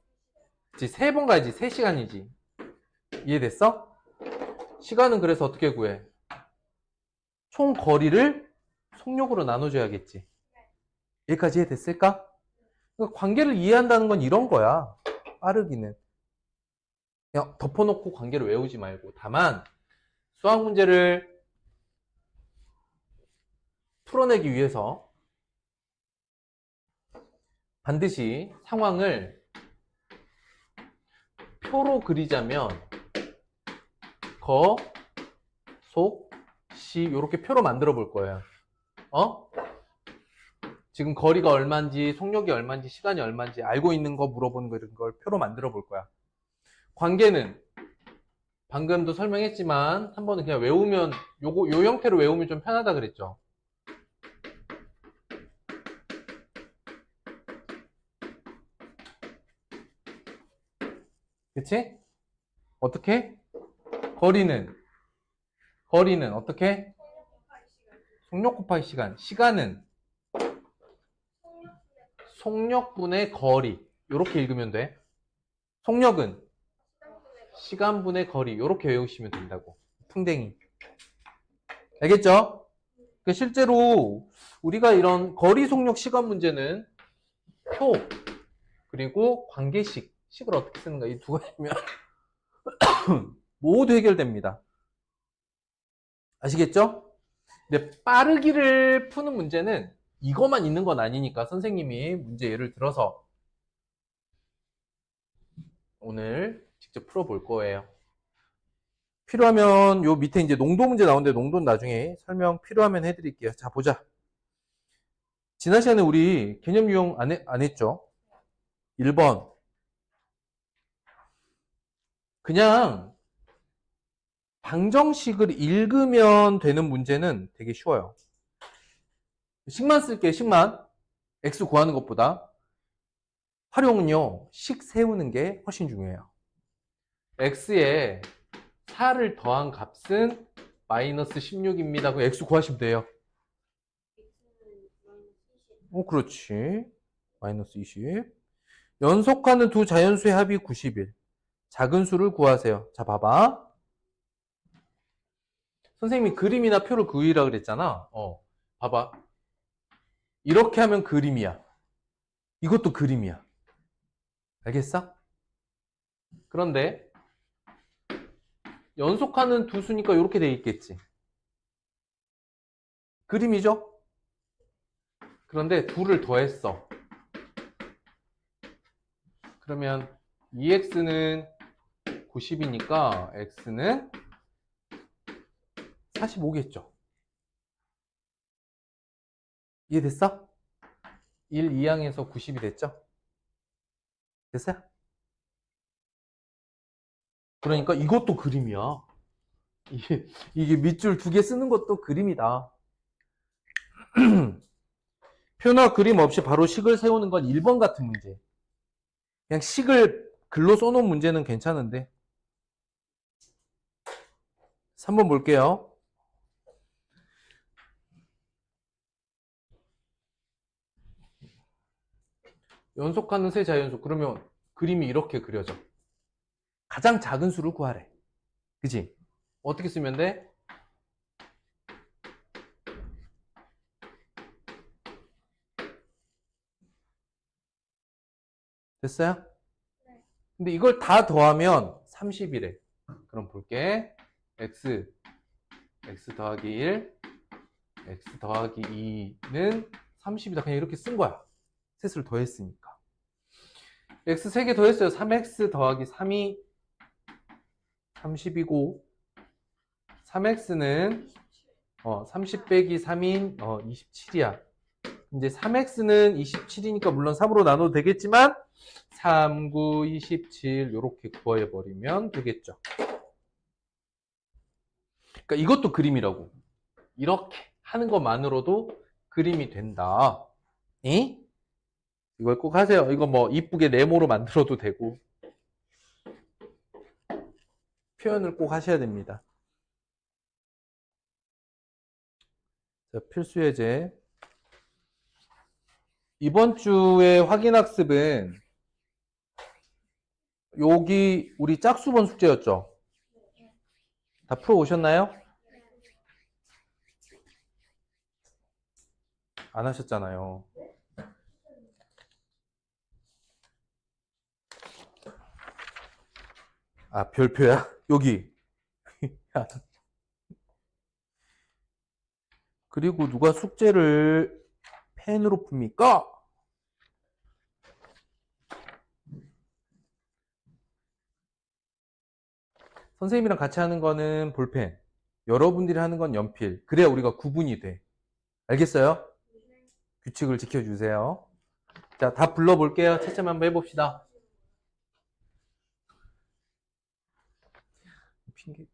그치, 3번 가야지. 3시간이지. 이해됐어? 시간은 그래서 어떻게 구해? 총 거리를 속력으로 나눠줘야겠지. 여기까지 이해됐을까? 그러니까 관계를 이해한다는 건 이런 거야. 빠르기는. 그냥 덮어놓고 관계를 외우지 말고. 다만 수학 문제를 풀어내기 위해서 반드시 상황을 표로 그리자면 거, 속, 시 이렇게 표로 만들어 볼 거예요. 지금 거리가 얼마인지, 속력이 얼마인지, 시간이 얼마인지 알고 있는 거 물어보는 거 이런 걸 표로 만들어 볼 거야. 관계는 방금도 설명했지만 한 번은 그냥 외우면 요 형태로 외우면 좀 편하다 그랬죠. 그치? 어떻게? 거리는 어떻게? 속력 곱하기 시간. 시간은 속력분의 거리. 이렇게 읽으면 돼. 속력은 시간분의 거리. 이렇게 외우시면 된다고. 풍뎅이. 알겠죠? 실제로 우리가 이런 거리, 속력, 시간 문제는 표 그리고 관계식을 어떻게 쓰는가 이 두 가지면 모두 해결됩니다. 아시겠죠? 근데 빠르기를 푸는 문제는 이것만 있는 건 아니니까 선생님이 문제 예를 들어서 오늘 직접 풀어볼 거예요. 필요하면 요 밑에 이제 농도 문제 나오는데 농도는 나중에 설명 필요하면 해드릴게요. 자, 보자. 지난 시간에 우리 개념 유형 안 했죠? 1번. 그냥 방정식을 읽으면 되는 문제는 되게 쉬워요. 식만 쓸게요. 식만. x 구하는 것보다. 활용은요. 식 세우는 게 훨씬 중요해요. x에 4를 더한 값은 마이너스 16입니다. 그 x 구하시면 돼요. 그렇지. 마이너스 20. 연속하는 두 자연수의 합이 90일. 작은 수를 구하세요. 자, 봐봐. 선생님이 그림이나 표를 그리라 그랬잖아. 봐봐. 이렇게 하면 그림이야. 이것도 그림이야. 알겠어? 그런데 연속하는 두 수니까 이렇게 돼 있겠지. 그림이죠? 그런데 둘을 더했어. 그러면 2x는 90이니까 x는 45겠죠. 이해됐어? 1, 2항에서 90이 됐죠? 됐어요? 그러니까 이것도 그림이야. 이게 밑줄 2개 쓰는 것도 그림이다. 표나 그림 없이 바로 식을 세우는 건 1번 같은 문제. 그냥 식을 글로 써놓은 문제는 괜찮은데 3번 볼게요. 연속하는 세 자연수. 그러면 그림이 이렇게 그려져. 가장 작은 수를 구하래. 그치? 어떻게 쓰면 돼? 됐어요? 근데 이걸 다 더하면 30이래. 그럼 볼게. x 더하기 1, x 더하기 2는 30이다. 그냥 이렇게 쓴 거야. 셋을 더했으니까. x 3개 더했어요. 3x 더하기 3이 30이고 3x는 30 빼기 3인 27이야. 이제 3x는 27이니까 물론 3으로 나눠도 되겠지만 3, 9, 27 이렇게 구해버리면 되겠죠. 그러니까 이것도 그림이라고. 이렇게 하는 것만으로도 그림이 된다. 이? 이걸 꼭 하세요. 이거 뭐 이쁘게 네모로 만들어도 되고 표현을 꼭 하셔야 됩니다. 자, 필수 예제. 이번 주에 확인학습은 여기 우리 짝수번 숙제였죠? 다 풀어 오셨나요? 안 하셨잖아요. 아, 별표야? 여기. 그리고 누가 숙제를 펜으로 풉니까? 선생님이랑 같이 하는 거는 볼펜. 여러분들이 하는 건 연필. 그래야 우리가 구분이 돼. 알겠어요? 규칙을 지켜주세요. 자, 다 불러볼게요. 채점 한번 해봅시다. 핑계.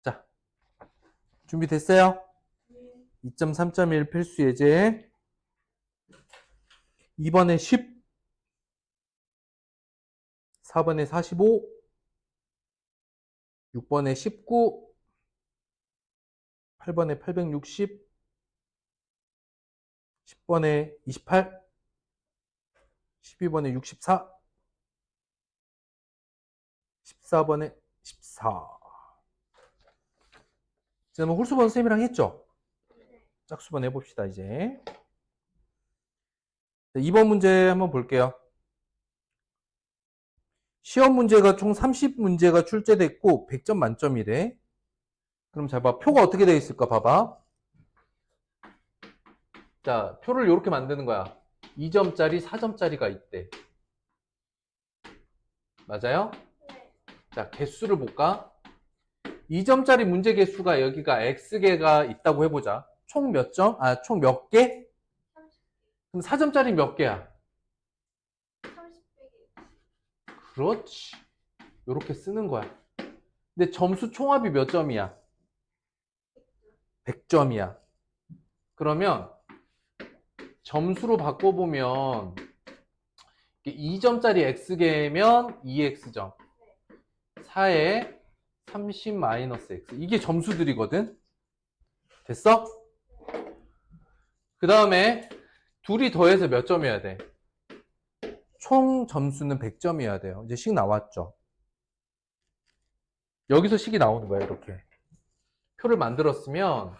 자, 준비됐어요? 2.3.1 필수 예제. 2번에 10, 4번에 45, 6번에 19, 8번에 860, 10번에 28, 12번에 64, 14번에 14. 지난번 홀수번 선생님이랑 했죠? 짝수번 해봅시다, 이제. 자, 2번 문제 한번 볼게요. 시험 문제가 총 30문제가 출제됐고 100점 만점이래. 그럼 잘 봐. 표가 어떻게 되어 있을까 봐봐. 자, 표를 이렇게 만드는 거야. 2점짜리, 4점짜리가 있대. 맞아요? 자, 개수를 볼까? 2점짜리 문제 개수가 여기가 X개가 있다고 해보자. 총 몇 점? 아, 총 몇 개? 그럼 4점짜리 몇 개야? 30. 그렇지. 이렇게 쓰는 거야. 근데 점수 총합이 몇 점이야? 100점이야. 그러면 점수로 바꿔보면 2점짜리 X개면 2X점. 4에 30-X. 이게 점수들이거든? 됐어? 그 다음에 둘이 더해서 몇 점이어야 돼? 총 점수는 100점이어야 돼요. 이제 식 나왔죠? 여기서 식이 나오는 거야, 이렇게. 표를 만들었으면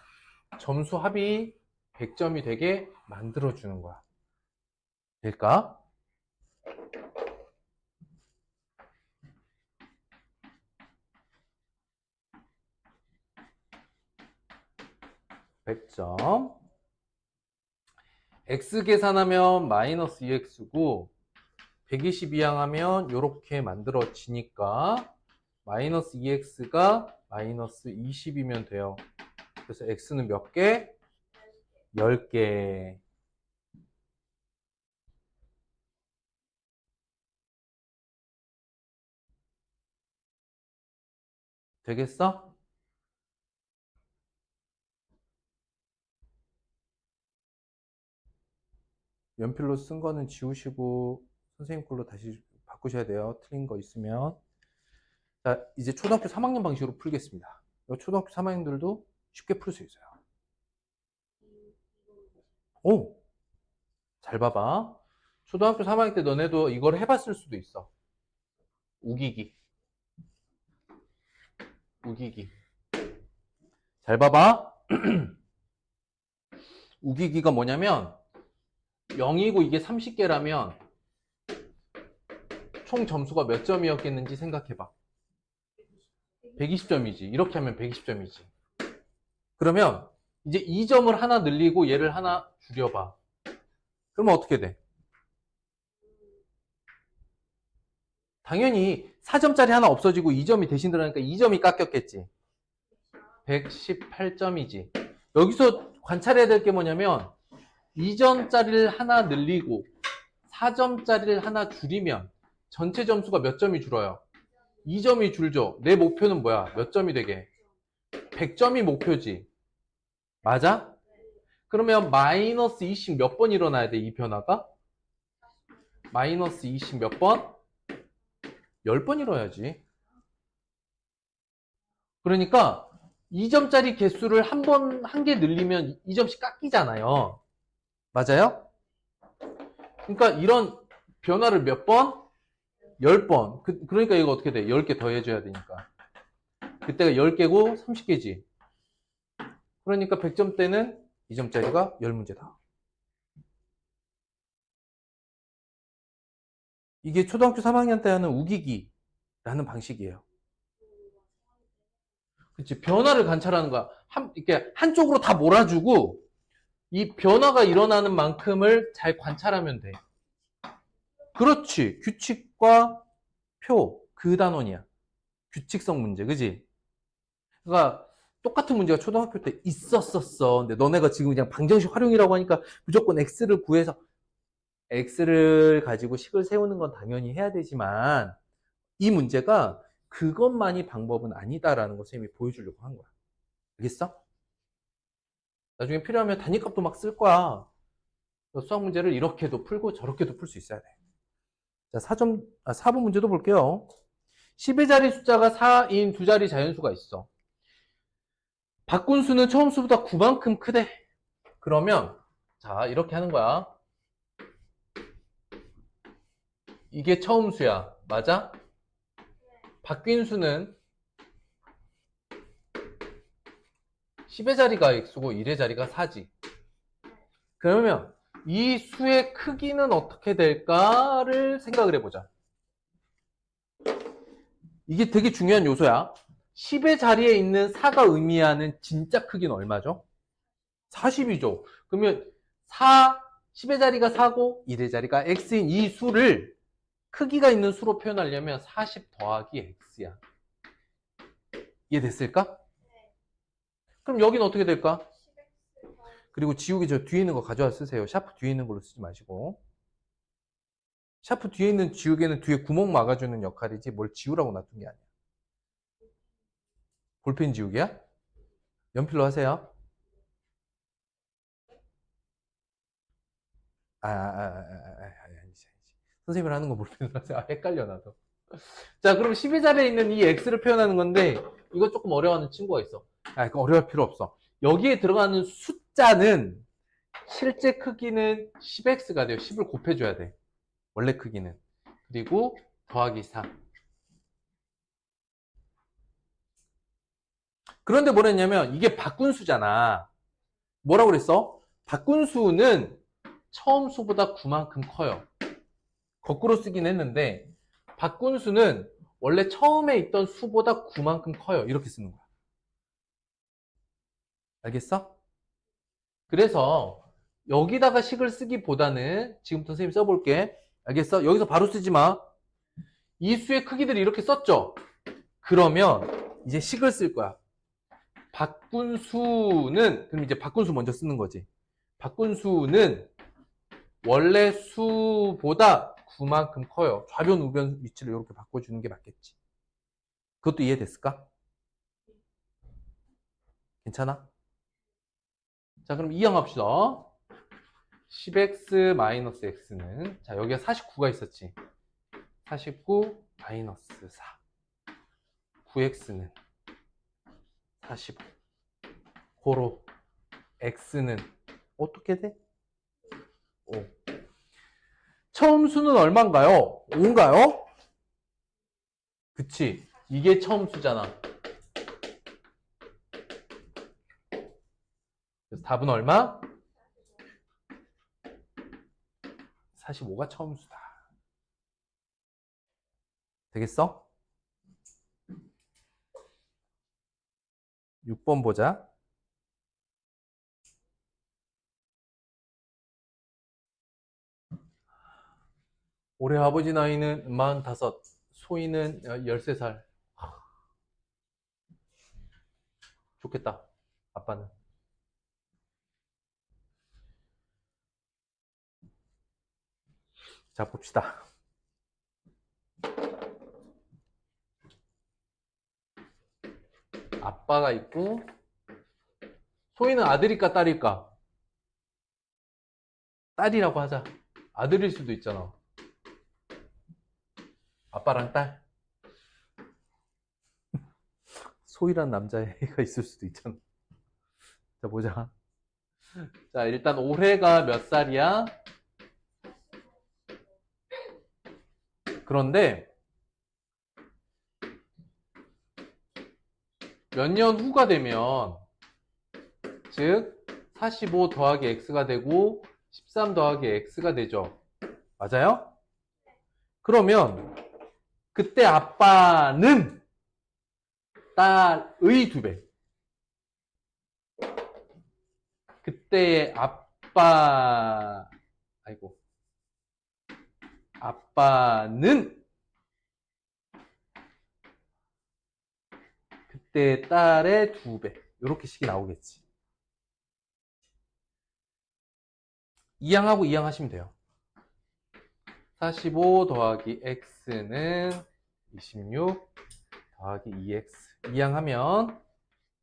점수 합이 100점이 되게 만들어주는 거야. 될까? (100점) x 계산하면 마이너스 2x고 122항 하면 이렇게 만들어지니까 마이너스 2x가 마이너스 20이면 돼요. 그래서 x는 몇 개? 10개. 되겠어? 연필로 쓴 거는 지우시고 선생님 걸로 다시 바꾸셔야 돼요. 틀린 거 있으면. 자, 이제 초등학교 3학년 방식으로 풀겠습니다. 초등학교 3학년들도 쉽게 풀 수 있어요. 오! 잘 봐봐. 초등학교 3학년 때 너네도 이걸 해봤을 수도 있어. 우기기. 우기기. 잘 봐봐. 우기기가 뭐냐면 0이고 이게 30개라면 총 점수가 몇 점이었겠는지 생각해봐. 120점이지. 이렇게 하면 120점이지. 그러면 이제 2점을 하나 늘리고 얘를 하나 줄여봐. 그러면 어떻게 돼? 당연히 4점짜리 하나 없어지고 2점이 대신 들어가니까 2점이 깎였겠지. 118점이지. 여기서 관찰해야 될 게 뭐냐면 2점짜리를 하나 늘리고 4점짜리를 하나 줄이면 전체 점수가 몇 점이 줄어요? 2점이 줄죠. 내 목표는 뭐야? 몇 점이 되게? 100점이 목표지. 맞아? 그러면 마이너스 20 몇 번 일어나야 돼, 이 변화가? 마이너스 20 몇 번? 10번 일어나야지. 그러니까 2점짜리 개수를 한 개 늘리면 2점씩 깎이잖아요. 맞아요? 그러니까 이런 변화를 몇 번? 10번. 그러니까 이거 어떻게 돼? 10개 더 해줘야 되니까. 그때가 10개고 30개지. 그러니까 100점 때는 2점짜리가 10문제다. 이게 초등학교 3학년 때 하는 우기기라는 방식이에요. 그치? 변화를 관찰하는 거야. 이렇게 한쪽으로 다 몰아주고 이 변화가 일어나는 만큼을 잘 관찰하면 돼. 그렇지. 규칙과 표, 그 단원이야. 규칙성 문제, 그지? 그러니까 똑같은 문제가 초등학교 때 있었었어. 근데 너네가 지금 그냥 방정식 활용이라고 하니까 무조건 x를 구해서 x를 가지고 식을 세우는 건 당연히 해야 되지만 이 문제가 그것만이 방법은 아니다라는 걸 선생님이 보여주려고 한 거야. 알겠어? 나중에 필요하면 단위값도 막 쓸 거야. 수학 문제를 이렇게도 풀고 저렇게도 풀 수 있어야 돼. 자, 4번 문제도 볼게요. 10의 자리 숫자가 4인 두 자리 자연수가 있어. 바꾼 수는 처음 수보다 9만큼 크대. 그러면 자, 이렇게 하는 거야. 이게 처음 수야. 맞아? 바뀐 수는 10의 자리가 x고 1의 자리가 4지. 그러면 이 수의 크기는 어떻게 될까를 생각을 해보자. 이게 되게 중요한 요소야. 10의 자리에 있는 4가 의미하는 진짜 크기는 얼마죠? 40이죠. 그러면 10의 자리가 4고 1의 자리가 x인 이 수를 크기가 있는 수로 표현하려면 40 더하기 x야. 이해됐을까? 그럼 여기는 어떻게 될까? 그리고 지우개 저 뒤에 있는 거 가져와 쓰세요. 샤프 뒤에 있는 걸로 쓰지 마시고. 샤프 뒤에 있는 지우개는 뒤에 구멍 막아주는 역할이지 뭘 지우라고 놔둔 게 아니야. 볼펜 지우개야? 연필로 하세요. 아니지. 선생님을 하는 거 볼펜으로 하세요. 헷갈려 나도. 자, 그럼 10의 자리에 있는 이 x를 표현하는 건데 이거 조금 어려워하는 친구가 있어. 그거 어려울 필요 없어. 여기에 들어가는 숫자는 실제 크기는 10x가 돼요. 10을 곱해줘야 돼. 원래 크기는. 그리고 더하기 4. 그런데 뭐랬냐면 이게 바꾼 수잖아. 뭐라고 그랬어? 바꾼 수는 처음 수보다 9만큼 커요. 거꾸로 쓰긴 했는데 바꾼 수는 원래 처음에 있던 수보다 9만큼 커요. 이렇게 쓰는 거야. 알겠어? 그래서 여기다가 식을 쓰기보다는 지금부터 선생님이 써볼게. 알겠어? 여기서 바로 쓰지 마. 이 수의 크기들이 이렇게 썼죠? 그러면 이제 식을 쓸 거야. 바꾼 수는, 그럼 이제 바꾼 수 먼저 쓰는 거지. 바꾼 수는 원래 수보다 9만큼 커요. 좌변, 우변 위치를 이렇게 바꿔주는 게 맞겠지. 그것도 이해됐을까? 괜찮아? 자, 그럼 이항합시다. 10x-x는, 자, 여기가 49가 있었지. 49 마이너스 4. 9x는 45. 고로 x는 어떻게 돼? 5. 처음 수는 얼마인가요? 5인가요? 그치. 이게 처음 수잖아. 그래서 답은 얼마? 45가 처음수다. 되겠어? 6번 보자. 올해 아버지 나이는 45, 소희는 13살. 좋겠다, 아빠는. 자, 봅시다. 아빠가 있고, 소희는 아들일까, 딸일까? 딸이라고 하자. 아들일 수도 있잖아. 아빠랑 딸. 소희란 남자애가 있을 수도 있잖아. 자, 보자. 자, 일단 올해가 몇 살이야? 그런데 몇 년 후가 되면, 즉 45 더하기 x가 되고 13 더하기 x가 되죠. 맞아요? 그러면 그때 아빠는 딸의 2배. 그때의 아빠는 그때의 딸의 2배. 이렇게 식이 나오겠지. 이항하고 이항하시면 돼요. 45 더하기 x는 26 더하기 2x. 이항하면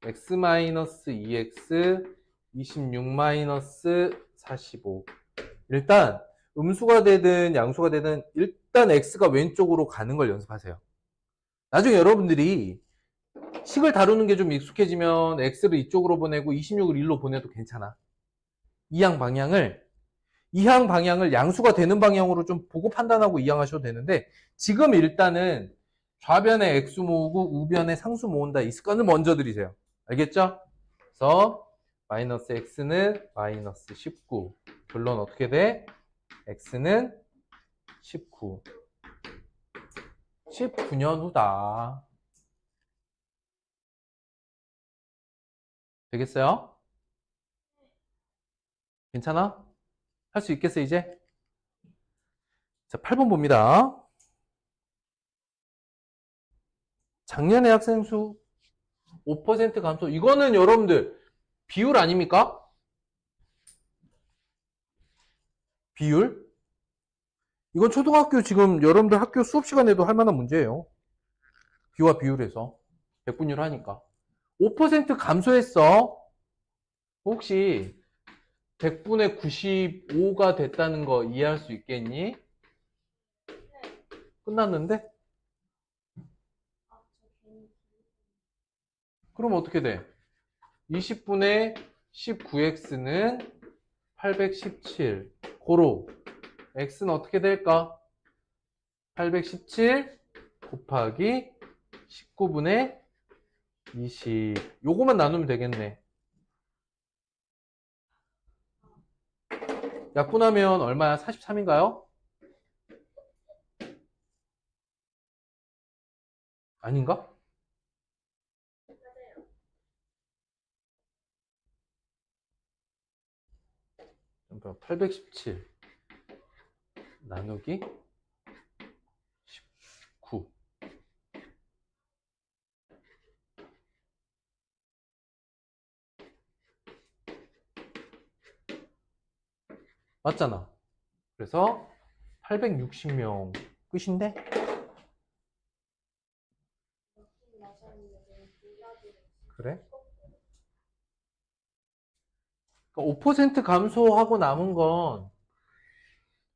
x-2x 26-45. 일단 음수가 되든 양수가 되든 일단 x가 왼쪽으로 가는 걸 연습하세요. 나중에 여러분들이 식을 다루는 게 좀 익숙해지면 x를 이쪽으로 보내고 26을 1로 보내도 괜찮아. 이항 방향을 양수가 되는 방향으로 좀 보고 판단하고 이항하셔도 되는데, 지금 일단은 좌변에 x 모으고 우변에 상수 모은다, 이 습관을 먼저 들이세요. 알겠죠? 그래서 마이너스 x는 마이너스 19. 결론 어떻게 돼? x는 19. 19년 후다. 되겠어요? 괜찮아? 할 수 있겠어, 이제? 자, 8번 봅니다. 작년에 학생 수 5% 감소. 이거는 여러분들 비율 아닙니까? 비율? 이건 초등학교 지금 여러분들 학교 수업 시간에도 할 만한 문제예요. 비와 비율에서 백분율 하니까 5% 감소했어. 혹시 100분의 95가 됐다는 거 이해할 수 있겠니? 끝났는데? 그럼 어떻게 돼? 20분의 19x는 817. 고로 x는 어떻게 될까? 817 곱하기 19분의 20. 요거만 나누면 되겠네. 약분하면 얼마야? 43인가요? 아닌가? 817 나누기 19. 맞잖아. 그래서 860명 끝인데? 그래? 그러니까 5% 감소하고 남은 건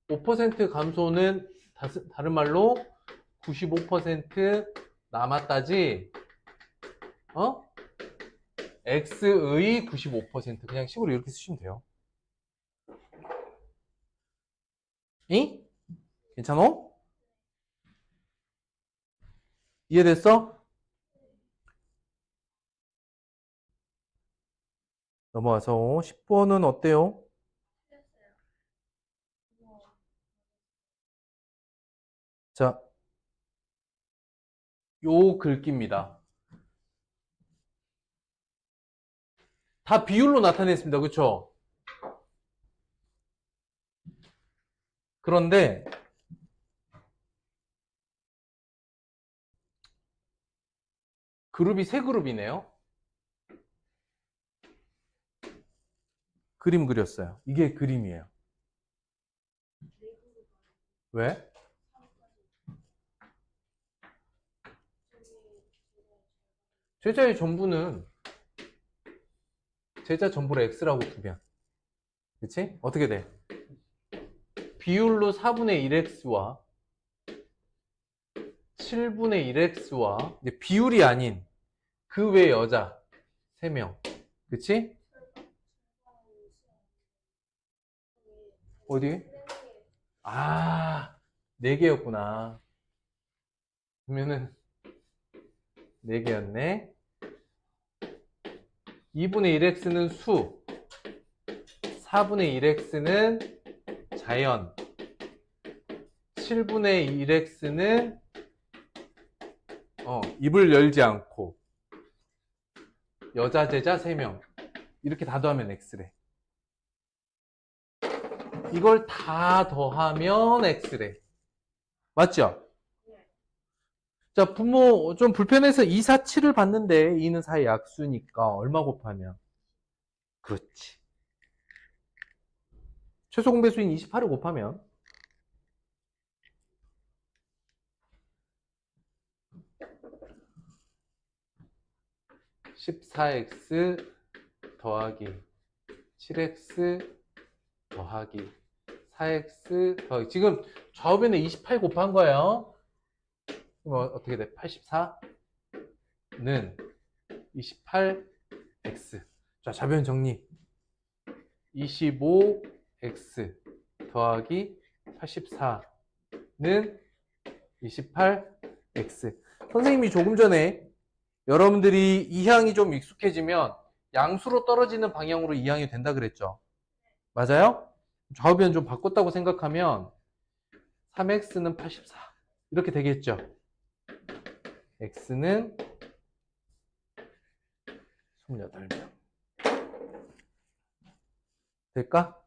5% 감소는 다른 말로 95% 남았다지. 어? x의 95%. 그냥 식으로 이렇게 쓰시면 돼요. 이? 괜찮어? 이해됐어? 넘어와서 10번은 어때요? 자, 요 글귀입니다. 다 비율로 나타냈습니다. 그쵸? 그런데 그룹이 세 그룹이네요. 그림 그렸어요. 이게 그림이에요. 왜? 제자의 전부는 제자 전부를 x라고 두면, 그치? 어떻게 돼? 비율로 4분의 1x와 7분의 1x와 비율이 아닌 그 외 여자 3명, 그치? 어디? 아, 4개였구나. 그러면은 4개였네. 2분의 1x는 수, 4분의 1x는 자연, 7분의 1x는 입을 열지 않고 여자 제자 3명 이렇게 다 더하면 x래. 이걸 다 더하면 x래. 맞죠? 자, 부모 좀 불편해서 2, 4, 7을 봤는데 2는 4의 약수니까 얼마 곱하면? 그렇지. 최소 공배수인 28을 곱하면 14x 더하기 7x 더하기 4x 더하기 지금 좌우변에 28 곱한 거예요. 그럼 어떻게 돼? 84는 28x. 자, 좌변 정리. 25x 더하기 84는 28x. 선생님이 조금 전에 여러분들이 이 항이 좀 익숙해지면 양수로 떨어지는 방향으로 이 항이 된다 그랬죠? 맞아요? 좌우변 좀 바꿨다고 생각하면 3x는 84 이렇게 되겠죠? x는 28명 될까?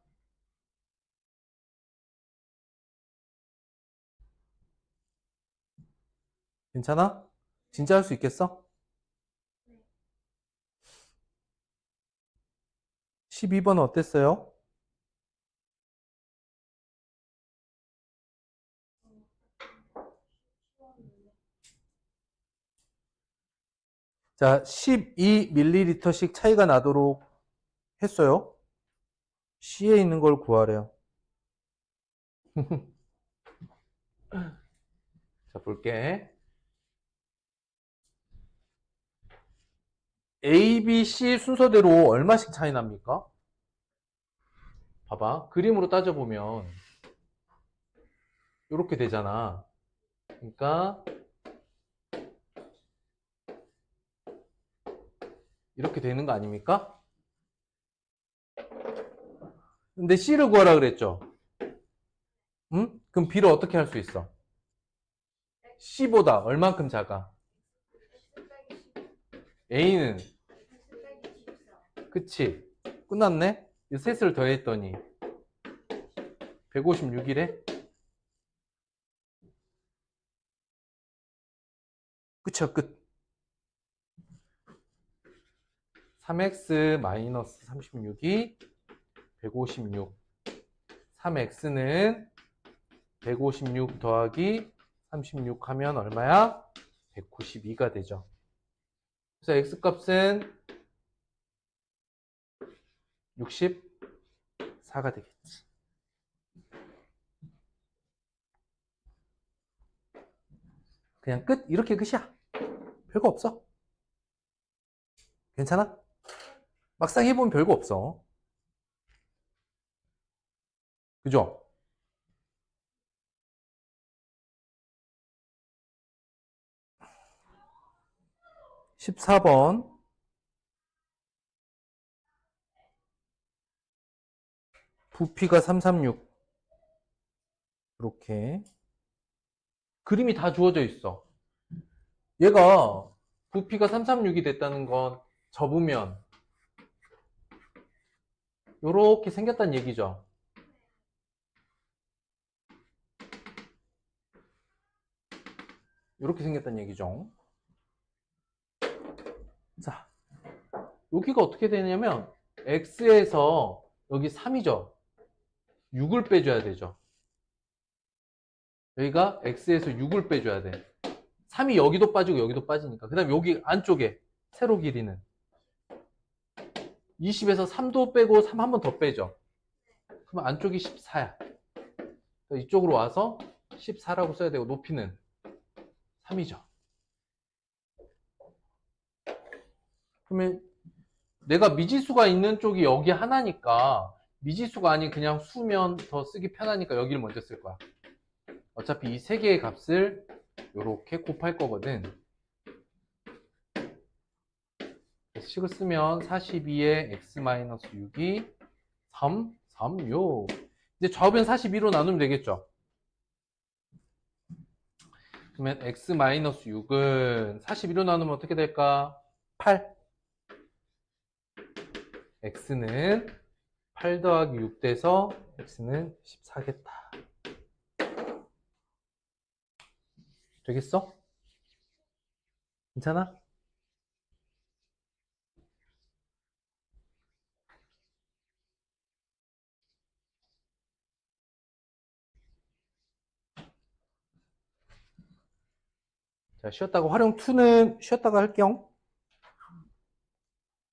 괜찮아? 진짜 할 수 있겠어? 12번 어땠어요? 자, 12ml씩 차이가 나도록 했어요. C에 있는 걸 구하래요. 자, 볼게. A, B, C 순서대로 얼마씩 차이 납니까? 봐봐. 그림으로 따져보면 이렇게 되잖아. 그러니까 이렇게 되는 거 아닙니까? 근데 C를 구하라 그랬죠? 응? 그럼 B를 어떻게 할 수 있어? C보다 얼만큼 작아? A는 그치? 끝났네? 이 셋을 더했더니 156이래? 그쵸, 끝. 3x-36이 156. 3x는 156 더하기 36 하면 얼마야? 192가 되죠. 그래서 x값은 64가 되겠지. 그냥 끝. 이렇게 끝이야. 별거 없어. 괜찮아? 막상 해보면 별거 없어. 그죠? 14번. 부피가 336. 이렇게. 그림이 다 주어져 있어. 얘가 부피가 336이 됐다는 건 접으면 요렇게 생겼다는 얘기죠. 요렇게 생겼다는 얘기죠. 자, 여기가 어떻게 되냐면 x에서 여기 3이죠. 6을 빼줘야 되죠. 여기가 x에서 6을 빼줘야 돼. 3이 여기도 빠지고 여기도 빠지니까. 그 다음에 여기 안쪽에 세로 길이는 20에서 3도 빼고 3 한 번 더 빼죠. 그럼 안쪽이 14야. 이쪽으로 와서 14라고 써야 되고 높이는 3이죠. 그러면 내가 미지수가 있는 쪽이 여기 하나니까 미지수가 아닌 그냥 수면 더 쓰기 편하니까 여기를 먼저 쓸 거야. 어차피 이 세 개의 값을 이렇게 곱할 거거든. 그래서 식을 쓰면 42에 x-6이 3, 3, 6. 이제 좌우변 42로 나누면 되겠죠. 그러면 x-6은 42로 나누면 어떻게 될까? 8. x는 8 더하기 6 돼서 x는 14겠다. 되겠어? 괜찮아? 자, 쉬었다가 활용 2는 쉬었다가 할게요.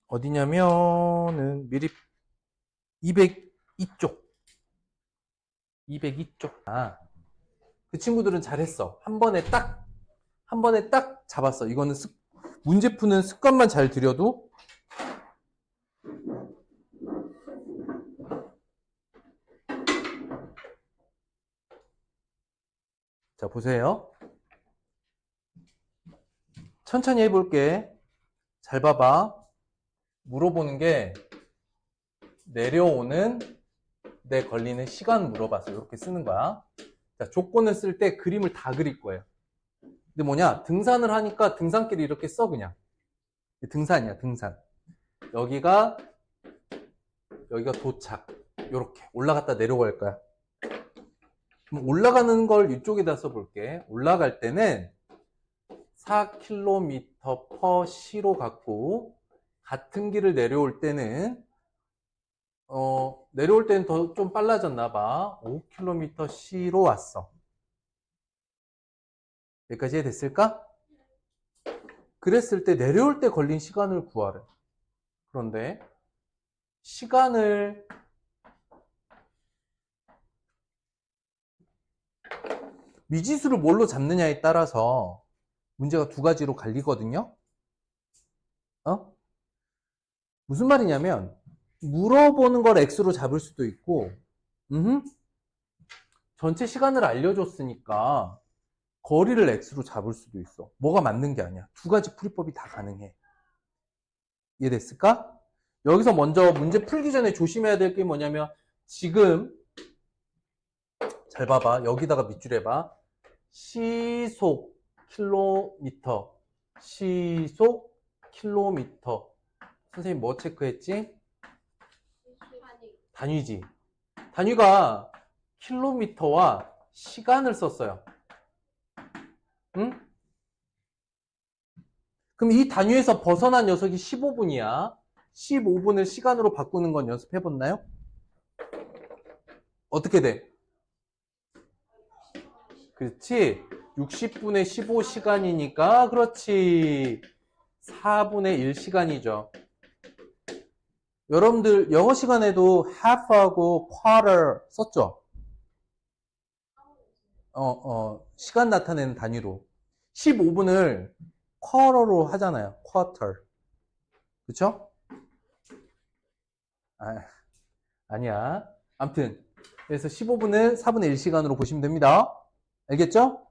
어디냐면은 미리 202쪽. 202쪽. 아, 그 친구들은 잘했어. 한 번에 딱 잡았어. 이거는 문제 푸는 습관만 잘 들여도 자, 보세요. 천천히 해볼게. 잘 봐봐. 물어보는 게 내려오는 데 걸리는 시간 물어봤어. 이렇게 쓰는 거야. 자, 조건을 쓸 때 그림을 다 그릴 거예요. 근데 뭐냐? 등산을 하니까 등산길을 이렇게 써 그냥. 등산이야, 등산. 여기가 도착. 이렇게 올라갔다 내려갈 거야. 그럼 올라가는 걸 이쪽에다 써볼게. 올라갈 때는 4km/시로 갖고 같은 길을 내려올 때는 더 좀 빨라졌나 봐. 5km/시로 왔어. 여기까지 됐을까? 그랬을 때 내려올 때 걸린 시간을 구하래. 그런데 시간을 미지수를 뭘로 잡느냐에 따라서 문제가 두 가지로 갈리거든요. 무슨 말이냐면 물어보는 걸 x로 잡을 수도 있고 전체 시간을 알려줬으니까 거리를 x로 잡을 수도 있어. 뭐가 맞는 게 아니야. 두 가지 풀이법이 다 가능해. 이해됐을까? 여기서 먼저 문제 풀기 전에 조심해야 될 게 뭐냐면 지금 잘 봐봐. 여기다가 밑줄 해봐. 시속 킬로미터 시속 킬로미터 선생님 뭐 체크했지? 단위지. 단위가 킬로미터와 시간을 썼어요. 응? 그럼 이 단위에서 벗어난 녀석이 15분이야. 15분을 시간으로 바꾸는 건 연습해봤나요? 어떻게 돼? 그렇지. 60분의 15시간이니까 그렇지. 4분의 1시간이죠. 여러분들 영어 시간에도 half하고 quarter 썼죠? 시간 나타내는 단위로. 15분을 quarter로 하잖아요. quarter. 그쵸? 아니야. 아무튼 그래서 15분을 4분의 1시간으로 보시면 됩니다. 알겠죠?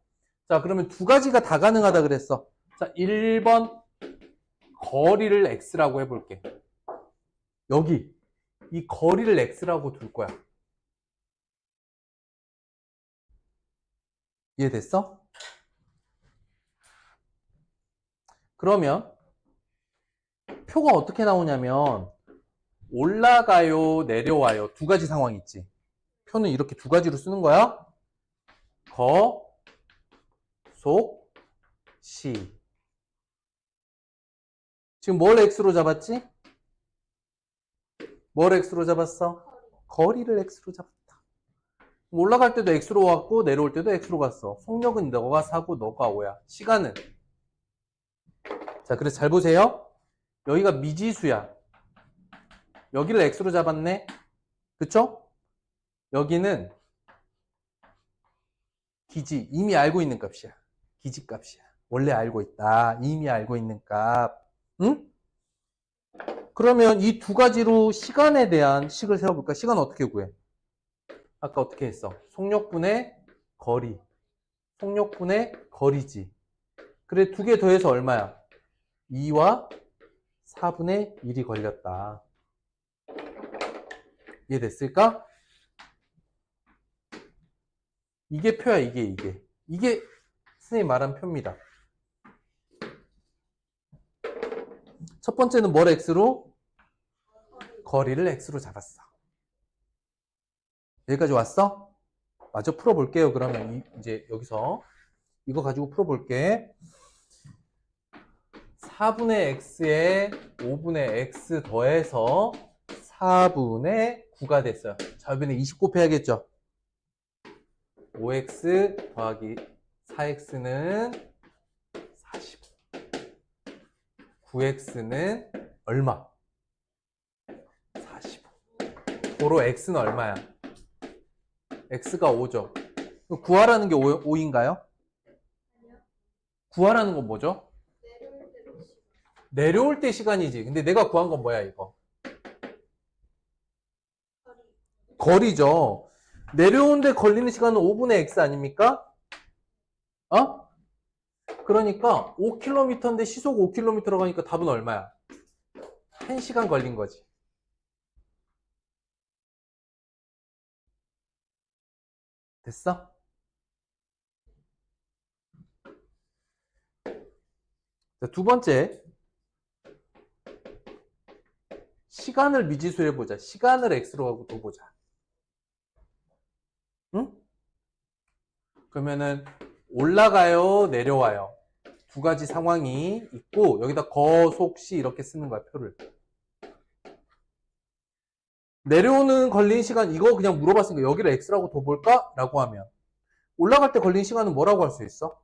자, 그러면 두 가지가 다 가능하다 그랬어. 자, 1번 거리를 x라고 해볼게. 여기 이 거리를 x라고 둘 거야. 이해됐어? 그러면 표가 어떻게 나오냐면 올라가요, 내려와요. 두 가지 상황이 있지. 표는 이렇게 두 가지로 쓰는 거야. 거, 속, 시. 지금 뭘 x로 잡았지? 뭘 x로 잡았어? 거리를 x로 잡았다. 올라갈 때도 x로 왔고 내려올 때도 x로 갔어. 속력은 너가 4고 너가 5야. 시간은? 자, 그래서 잘 보세요. 여기가 미지수야. 여기를 x로 잡았네. 그쵸? 여기는 기지, 이미 알고 있는 값이야. 기지 값이야. 원래 알고 있다. 이미 알고 있는 값. 응? 그러면 이 두 가지로 시간에 대한 식을 세워볼까? 시간 어떻게 구해? 아까 어떻게 했어? 속력분의 거리. 속력분의 거리지. 그래, 두 개 더해서 얼마야? 2와 4분의 1이 걸렸다. 이해됐을까? 이게 표야, 이게. 이게 선생님이 말한 표입니다. 첫 번째는 뭘 x로? 거리를 x로 잡았어. 여기까지 왔어? 마저 풀어볼게요. 그러면 이제 여기서 이거 가지고 풀어볼게. 4분의 x에 5분의 x 더해서 4분의 9가 됐어요. 자, 이번에 20 곱해야겠죠? 5x 더하기 4x는 40. 9x는 얼마? 45. 고로 x는 얼마야? x가 5죠. 구하라는 게 5인가요? 구하라는 건 뭐죠? 내려올 때 시간이지. 근데 내가 구한 건 뭐야, 이거? 거리죠. 내려오는데 걸리는 시간은 5분의 x 아닙니까? 어? 그러니까 5km인데 시속 5km로 가니까 답은 얼마야? 1시간 걸린 거지. 됐어? 자, 두 번째. 시간을 미지수로 해보자. 시간을 x로 하고 둬보자. 응? 그러면은 올라가요, 내려와요. 두 가지 상황이 있고 여기다 거, 속, 시 이렇게 쓰는 거야, 표를. 내려오는 걸린 시간 이거 그냥 물어봤으니까 여기를 x라고 둬볼까? 라고 하면 올라갈 때 걸린 시간은 뭐라고 할 수 있어?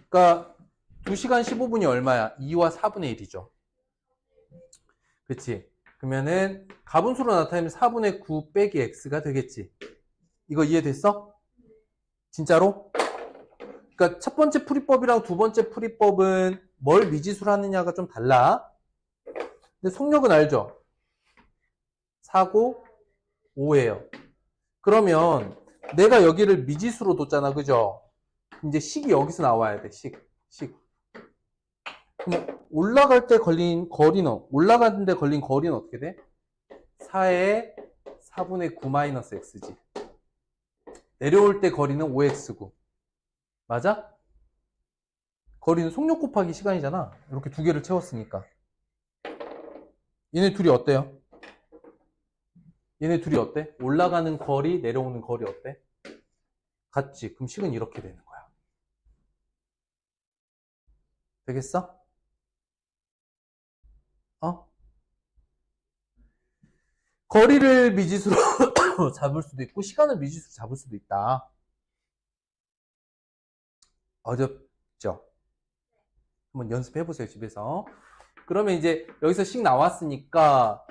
그러니까 2시간 15분이 얼마야? 2와 4분의 1이죠. 그치? 그러면은 가분수로 나타내면 4분의 9 빼기 x가 되겠지. 이거 이해됐어? 진짜로? 그러니까 첫 번째 풀이법이랑 두 번째 풀이법은 뭘 미지수로 하느냐가 좀 달라. 근데 속력은 알죠? 4고 5예요. 그러면 내가 여기를 미지수로 뒀잖아. 그죠? 이제 식이 여기서 나와야 돼. 식. 그럼 올라갈 때 걸린 거리는, 올라가는데 걸린 거리는 어떻게 돼? 4의 4분의 9 마이너스 x지. 내려올 때 거리는 5x고. 맞아? 거리는 속력 곱하기 시간이잖아. 이렇게 두 개를 채웠으니까. 얘네 둘이 어때요? 얘네 둘이 어때? 올라가는 거리, 내려오는 거리 어때? 같지? 그럼 식은 이렇게 되는 거야. 되겠어? 어? 거리를 미지수로 잡을 수도 있고 시간을 미지수로 잡을 수도 있다. 어렵죠? 한번 연습해 보세요, 집에서. 그러면 이제 여기서 식 나왔으니까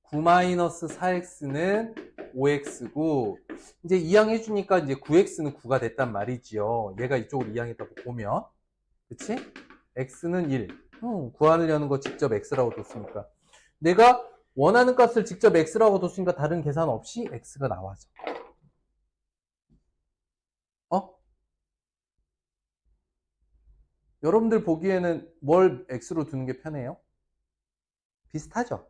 9-4x는 5x고 이제 이항해 주니까 이제 9x는 9가 됐단 말이지요. 얘가 이쪽으로 이항했다고 보면. 그치? x는 1. 구하려는 거 직접 x라고 뒀으니까. 내가 원하는 값을 직접 x라고 뒀으니까 다른 계산 없이 x가 나와져. 어? 여러분들 보기에는 뭘 x로 두는 게 편해요? 비슷하죠?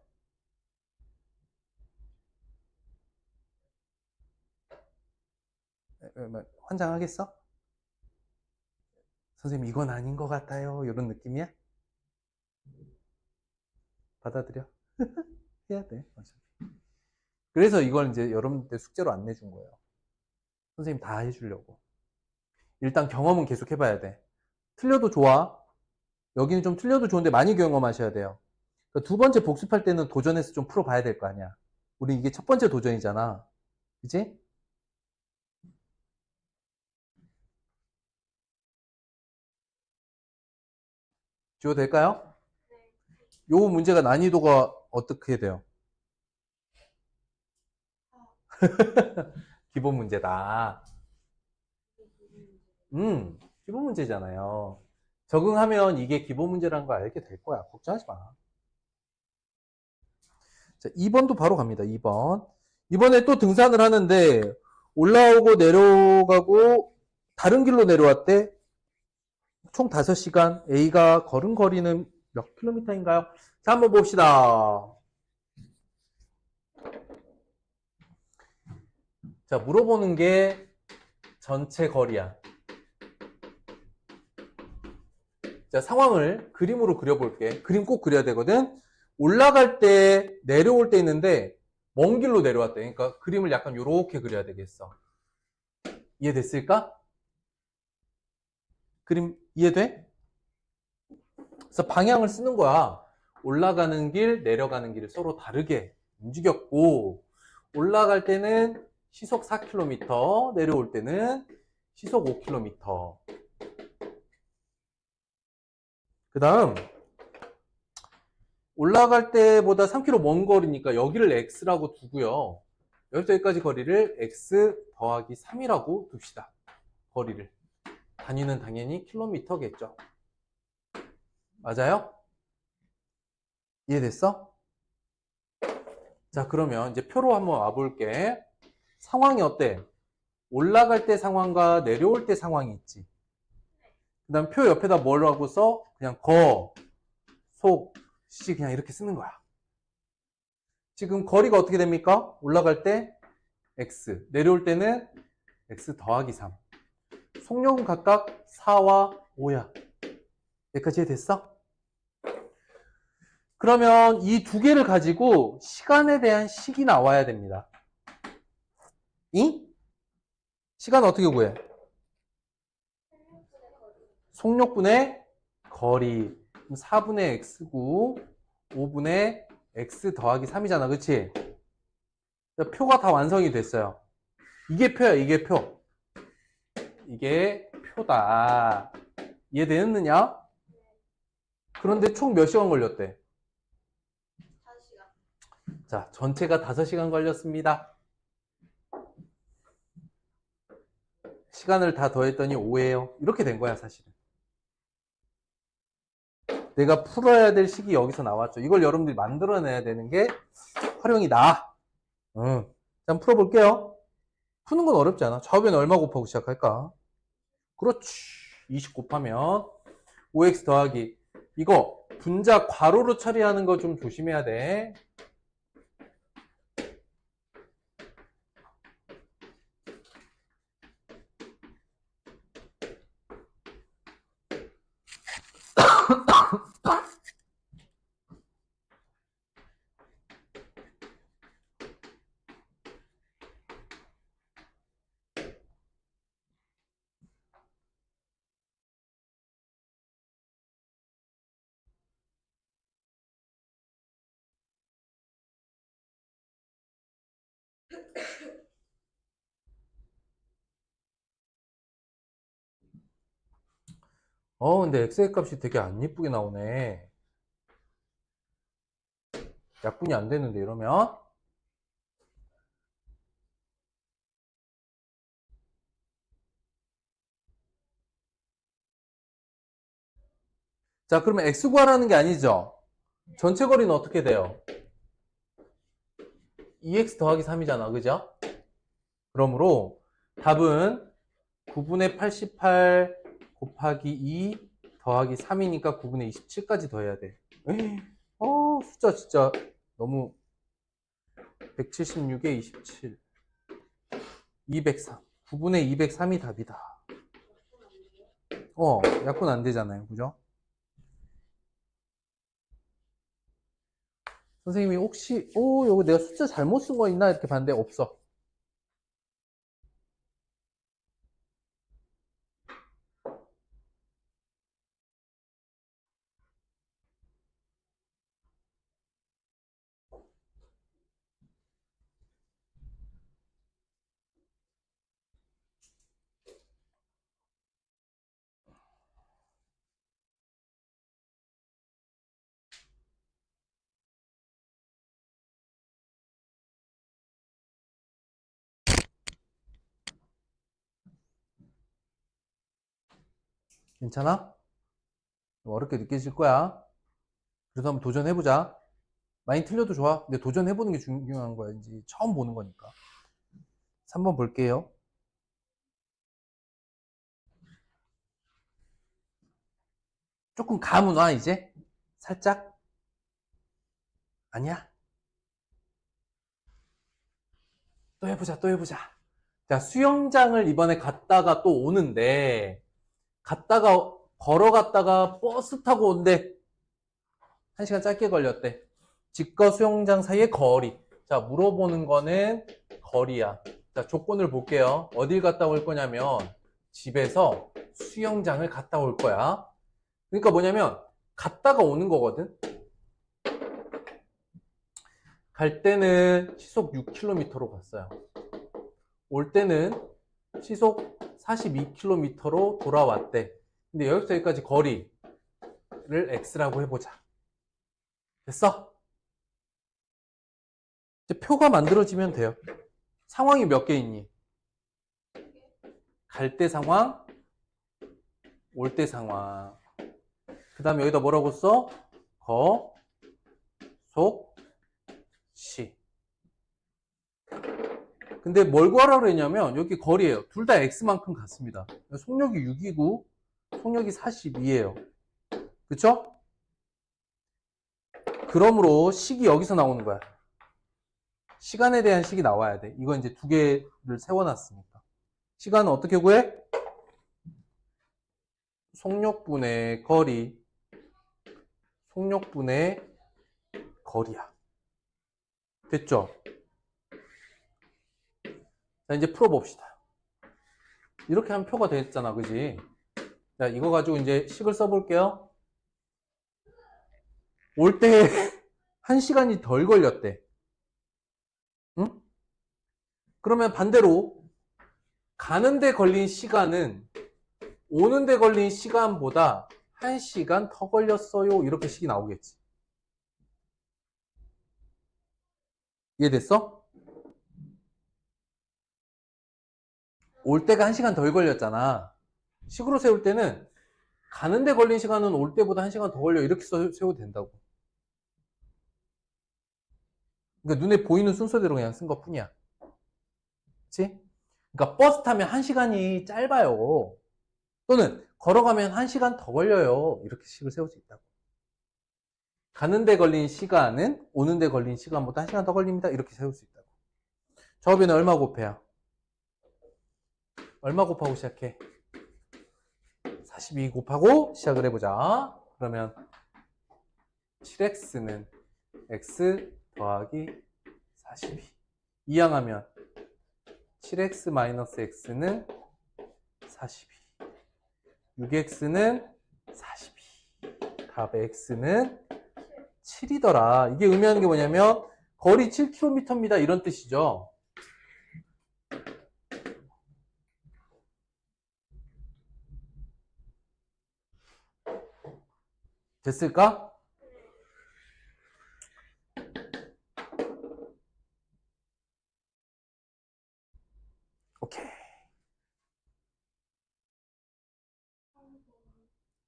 환장하겠어? 선생님 이건 아닌 것 같아요. 이런 느낌이야? 받아들여? 해야 돼. 어차피. 그래서 이걸 이제 여러분들 숙제로 안 내준 거예요. 선생님 다 해주려고. 일단 경험은 계속 해봐야 돼. 틀려도 좋아. 여기는 좀 틀려도 좋은데 많이 경험하셔야 돼요. 그러니까 두 번째 복습할 때는 도전해서 좀 풀어봐야 될 거 아니야. 우리 이게 첫 번째 도전이잖아. 그치? 지워도 될까요? 요 문제가 난이도가 어떻게 돼요? 기본 문제다. 기본 문제잖아요. 적응하면 이게 기본 문제라는 걸 알게 될 거야. 걱정하지 마. 자, 2번도 바로 갑니다. 2번. 이번에 또 등산을 하는데 올라오고 내려가고 다른 길로 내려왔대. 총 5시간. A가 걸은 거리는 몇 킬로미터인가요? 자, 한번 봅시다. 자, 물어보는 게 전체 거리야. 자, 상황을 그림으로 그려볼게. 그림 꼭 그려야 되거든. 올라갈 때, 내려올 때 있는데 먼 길로 내려왔대. 그러니까 그림을 약간 요렇게 그려야 되겠어. 이해됐을까? 그림 이해돼? 그래서 방향을 쓰는 거야. 올라가는 길, 내려가는 길을 서로 다르게 움직였고, 올라갈 때는 시속 4km, 내려올 때는 시속 5km. 그 다음, 올라갈 때보다 3km 먼 거리니까 여기를 x라고 두고요. 여기서 여기까지 거리를 x 더하기 3이라고 둡시다. 거리를. 단위는 당연히 킬로미터겠죠. 맞아요? 이해됐어? 자, 그러면 이제 표로 한번 와볼게. 상황이 어때? 올라갈 때 상황과 내려올 때 상황이 있지. 그 다음 표 옆에다 뭐라고 써? 그냥 거, 속, 시 그냥 이렇게 쓰는 거야. 지금 거리가 어떻게 됩니까? 올라갈 때 x, 내려올 때는 x 더하기 3. 속력은 각각 4와 5야. 여기까지 이해됐어? 그러면 이 두 개를 가지고 시간에 대한 식이 나와야 됩니다. 이? 시간 어떻게 구해? 속력분의 거리. 4분의 x고 5분의 x 더하기 3이잖아. 그치? 표가 다 완성이 됐어요. 이게 표야, 이게 표. 이게 표다. 이해되느냐? 그런데 총 몇 시간 걸렸대? 5시간. 자, 전체가 5시간 걸렸습니다. 시간을 다 더했더니 5예요. 이렇게 된 거야, 사실은. 내가 풀어야 될 식이 여기서 나왔죠. 이걸 여러분들이 만들어내야 되는 게 활용이 나. 자, 한번 풀어볼게요. 푸는 건 어렵지 않아. 좌우변 얼마 곱하고 시작할까? 그렇지. 20 곱하면 5x 더하기. 이거 분자 괄호로 처리하는 거 좀 조심해야 돼. 근데 x의 값이 되게 안 예쁘게 나오네. 약분이 안 되는데, 이러면. 자, 그러면 x 구하라는 게 아니죠? 전체 거리는 어떻게 돼요? 2x 더하기 3이잖아. 그죠? 그러므로 답은 9분의 88 곱하기 2 더하기 3이니까 9분의 27까지 더해야 돼. 숫자 진짜 너무 176에 27 203 9분의 203이 답이다. 약분 안 되잖아요. 그죠? 선생님이 혹시, 이거 내가 숫자 잘못 쓴 거 있나? 이렇게 봤는데 없어. 괜찮아? 어렵게 느껴질 거야. 그래서 한번 도전해보자. 많이 틀려도 좋아. 근데 도전해보는 게 중요한 거야. 이제 처음 보는 거니까. 3번 볼게요. 조금 감은 와, 이제? 살짝? 아니야? 또 해보자, 또 해보자. 자, 수영장을 이번에 갔다가 또 오는데, 걸어갔다가 버스 타고 온대. 1시간 짧게 걸렸대. 집과 수영장 사이의 거리. 자, 물어보는 거는 거리야. 자, 조건을 볼게요. 어딜 갔다 올 거냐면, 집에서 수영장을 갔다 올 거야. 그러니까 뭐냐면, 갔다가 오는 거거든? 갈 때는 시속 6km로 갔어요. 올 때는 시속 42km로 돌아왔대. 근데 여기서 여기까지 거리를 x라고 해보자. 됐어? 이제 표가 만들어지면 돼요. 상황이 몇 개 있니? 갈 때 상황, 올 때 상황. 그 다음에 여기다 뭐라고 써? 거, 속, 시. 근데 뭘 구하라고 그랬냐면 여기 거리예요. 둘 다 x만큼 같습니다. 속력이 6이고 속력이 42예요. 그쵸? 그러므로 식이 여기서 나오는 거야. 시간에 대한 식이 나와야 돼. 이거 이제 두 개를 세워놨으니까. 시간은 어떻게 구해? 속력분의 거리. 속력분의 거리야. 됐죠? 자, 이제 풀어봅시다. 이렇게 하면 표가 됐잖아, 그지? 자, 이거 가지고 이제 식을 써볼게요. 올 때 1시간이 덜 걸렸대. 응? 그러면 반대로 가는데 걸린 시간은 오는데 걸린 시간보다 1시간 더 걸렸어요. 이렇게 식이 나오겠지. 이해됐어? 올 때가 1시간 덜 걸렸잖아. 식으로 세울 때는 가는데 걸린 시간은 올 때보다 1시간 더 걸려. 이렇게 세워도 된다고. 그러니까 눈에 보이는 순서대로 그냥 쓴 것 뿐이야. 그치? 그러니까 버스 타면 1시간이 짧아요. 또는 걸어가면 1시간 더 걸려요. 이렇게 식을 세울 수 있다고. 가는데 걸린 시간은 오는데 걸린 시간보다 1시간 더 걸립니다. 이렇게 세울 수 있다고. 저변에 얼마 곱해야? 얼마 곱하고 시작해? 42 곱하고 시작을 해보자. 그러면 7x는 x 더하기 42. 이항하면 7x 마이너스 x는 42. 6x는 42. 답 x는 7이더라. 이게 의미하는 게 뭐냐면 거리 7km입니다. 이런 뜻이죠. 됐을까? 오케이.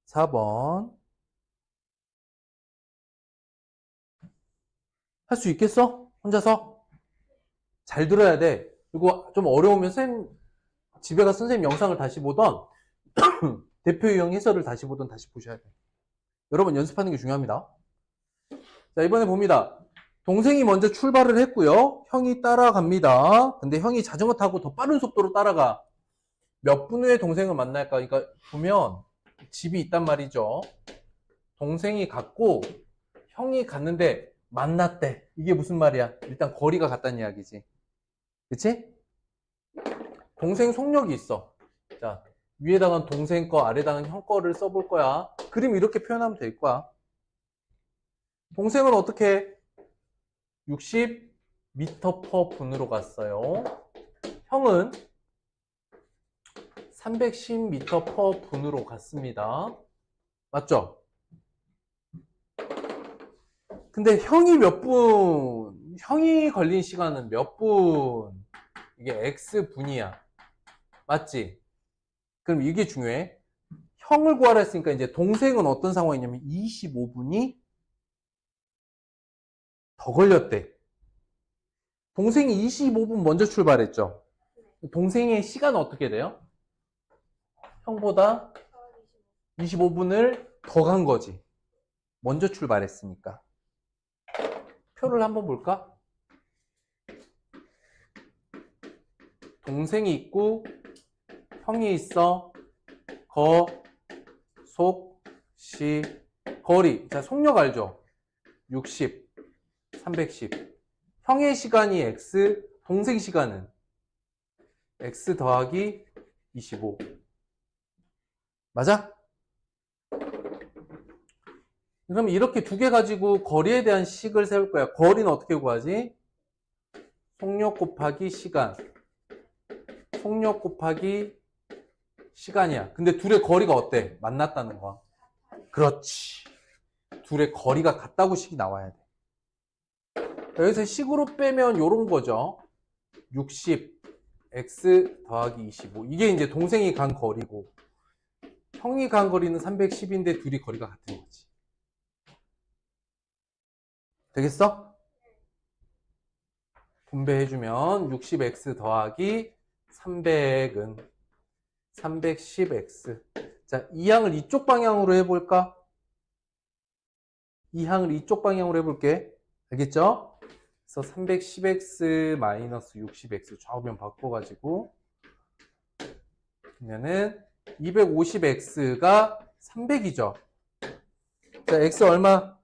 4번. 할 수 있겠어? 혼자서? 잘 들어야 돼. 그리고 좀 어려우면 집에 가서 선생님 영상을 다시 보던 대표 유형 해설을 다시 보던 다시 보셔야 돼. 여러분 연습하는 게 중요합니다. 자, 이번에 봅니다. 동생이 먼저 출발을 했고요. 형이 따라갑니다. 근데 형이 자전거 타고 더 빠른 속도로 따라가. 몇 분 후에 동생을 만날까? 그러니까 보면 집이 있단 말이죠. 동생이 갔고 형이 갔는데 만났대. 이게 무슨 말이야? 일단 거리가 같다는 이야기지. 그치? 동생 속력이 있어. 자, 위에다가 동생 거, 아래다가 형 거를 써볼 거야. 그림 이렇게 표현하면 될 거야. 동생은 어떻게 60m/분으로 갔어요. 형은 310m/분으로 갔습니다. 맞죠? 근데 형이 형이 걸린 시간은 몇 분? 이게 X분이야. 맞지? 그럼 이게 중요해. 형을 구하라 했으니까 이제 동생은 어떤 상황이냐면 25분이 더 걸렸대. 동생이 25분 먼저 출발했죠. 동생의 시간은 어떻게 돼요? 형보다 25분을 더 간 거지. 먼저 출발했으니까. 표를 한번 볼까? 동생이 있고 형이 있어. 거, 속, 시, 거리. 자, 속력 알죠? 60, 310. 형의 시간이 X, 동생 시간은 X 더하기 25. 맞아? 그럼 이렇게 두 개 가지고 거리에 대한 식을 세울 거야. 거리는 어떻게 구하지? 속력 곱하기 시간. 속력 곱하기 시간이야. 근데 둘의 거리가 어때? 만났다는 거야. 그렇지. 둘의 거리가 같다고 식이 나와야 돼. 여기서 식으로 빼면 요런 거죠. 60, x 더하기 25. 이게 이제 동생이 간 거리고 형이 간 거리는 310인데 둘이 거리가 같은 거지. 되겠어? 분배해주면 60x 더하기 300은 310x. 자, 이 항을 이쪽 방향으로 해볼까? 이 항을 이쪽 방향으로 해볼게. 알겠죠? 그래서 310x 마이너스 60x 좌우변 바꿔가지고 그러면은 250x가 300이죠. 자, x 얼마?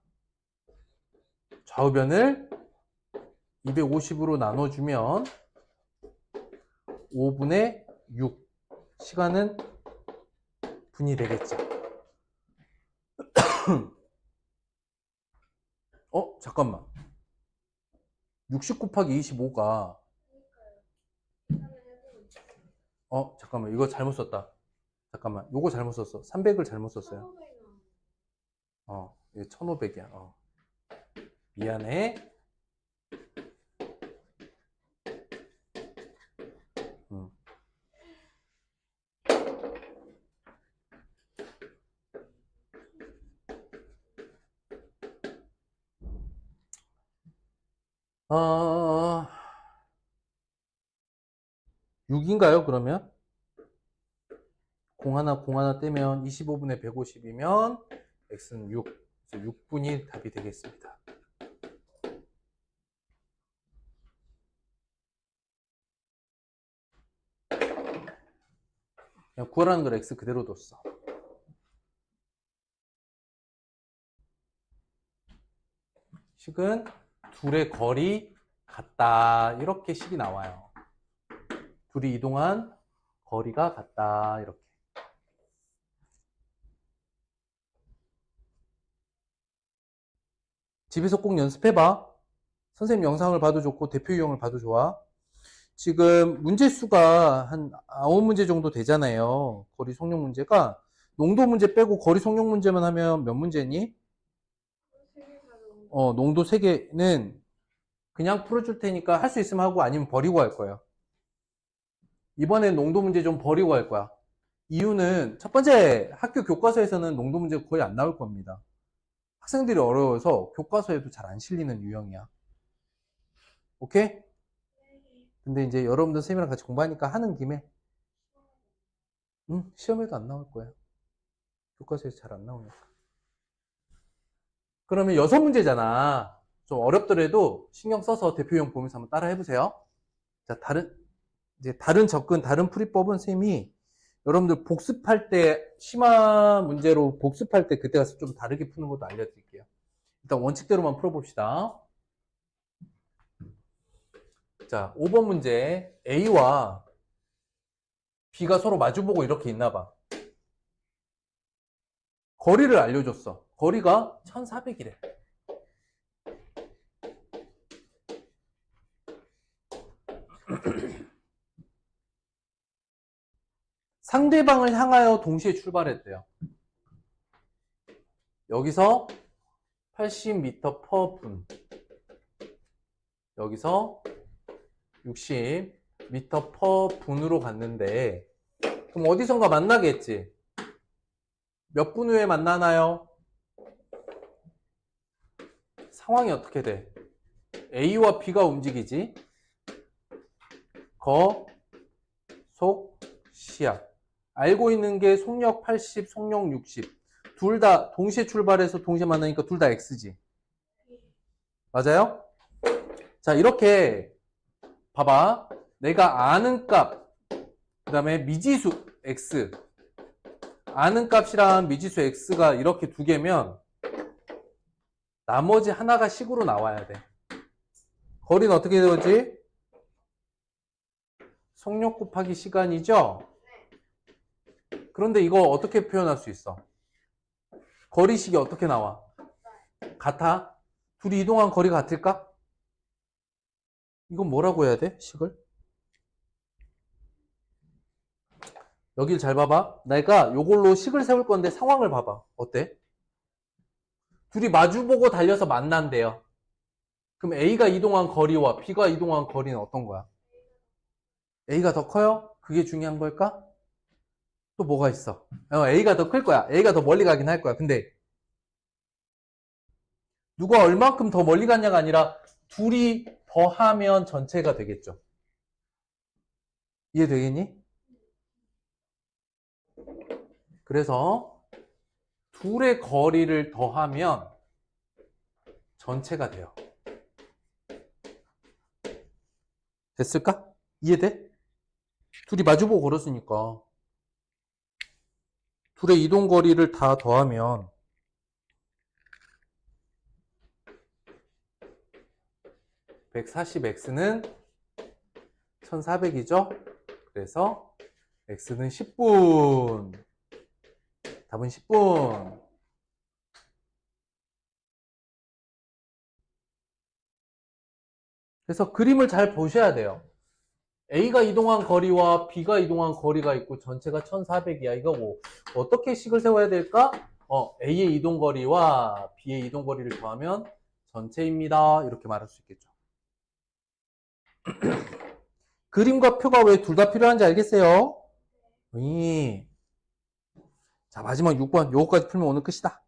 좌우변을 250으로 나눠주면 5분의 6. 시간은 분이 되겠죠. 잠깐만. 60 곱하기 25가 잠깐만. 이거 잘못 썼다. 잠깐만. 요거 잘못 썼어. 300을 잘못 썼어요. 이게 1500이야. 미안해. 어, 6인가요, 그러면? 공 하나 떼면 25분의 150이면 x는 6. 그래서 6분이 답이 되겠습니다. 그냥 구하라는 걸 x 그대로 뒀어. 식은 둘의 거리 같다. 이렇게 식이 나와요. 둘이 이동한 거리가 같다. 이렇게. 집에서 꼭 연습해봐. 선생님 영상을 봐도 좋고 대표 유형을 봐도 좋아. 지금 문제 수가 한 9문제 정도 되잖아요. 거리 속력 문제가. 농도 문제 빼고 거리 속력 문제만 하면 몇 문제니? 농도 3개는 그냥 풀어줄 테니까 할 수 있으면 하고 아니면 버리고 할 거예요. 이번엔 농도 문제 좀 버리고 할 거야. 이유는 첫 번째 학교 교과서에서는 농도 문제가 거의 안 나올 겁니다. 학생들이 어려워서 교과서에도 잘 안 실리는 유형이야. 오케이? 근데 이제 여러분들 쌤이랑 같이 공부하니까 하는 김에 시험에도 안 나올 거야. 교과서에서 잘 안 나오니까. 그러면 6문제잖아. 좀 어렵더라도 신경 써서 대표용 보면서 한번 따라 해보세요. 자, 다른 접근, 다른 풀이법은 쌤이 여러분들 복습할 때, 심화 문제로 복습할 때 그때 가서 좀 다르게 푸는 것도 알려드릴게요. 일단 원칙대로만 풀어봅시다. 자, 5번 문제. A와 B가 서로 마주보고 이렇게 있나 봐. 거리를 알려줬어. 거리가 1400이래. 상대방을 향하여 동시에 출발했대요. 여기서 80m/분. 여기서 60m/분으로 갔는데, 그럼 어디선가 만나겠지? 몇 분 후에 만나나요? 상황이 어떻게 돼? A와 B가 움직이지? 속, 시약. 알고 있는 게 속력 80, 속력 60. 둘 다 동시에 출발해서 동시에 만나니까 둘 다 X지. 맞아요? 자, 이렇게 봐봐. 내가 아는 값, 그 다음에 미지수 X. 아는 값이랑 미지수 X가 이렇게 두 개면 나머지 하나가 식으로 나와야 돼. 거리는 어떻게 되었지? 속력 곱하기 시간이죠? 그런데 이거 어떻게 표현할 수 있어? 거리식이 어떻게 나와? 같아? 둘이 이동한 거리가 같을까? 이건 뭐라고 해야 돼? 식을? 여길 잘 봐봐. 내가 요걸로 식을 세울 건데 상황을 봐봐. 어때? 둘이 마주보고 달려서 만난대요. 그럼 A가 이동한 거리와 B가 이동한 거리는 어떤 거야? A가 더 커요? 그게 중요한 걸까? 또 뭐가 있어? A가 더 클 거야. A가 더 멀리 가긴 할 거야. 근데 누가 얼만큼 더 멀리 갔냐가 아니라 둘이 더하면 전체가 되겠죠. 이해되겠니? 그래서 둘의 거리를 더하면 전체가 돼요. 됐을까? 이해돼? 둘이 마주보고 걸었으니까 둘의 이동 거리를 다 더하면 (140x는) 1400이죠? 그래서 x는 10분. 답은 10분. 그래서 그림을 잘 보셔야 돼요. A가 이동한 거리와 B가 이동한 거리가 있고 전체가 1400이야. 이거 뭐 어떻게 식을 세워야 될까? A의 이동 거리와 B의 이동 거리를 더하면 전체입니다. 이렇게 말할 수 있겠죠. 그림과 표가 왜 둘 다 필요한지 알겠어요? 자, 마지막 6번. 요거까지 풀면 오늘 끝이다.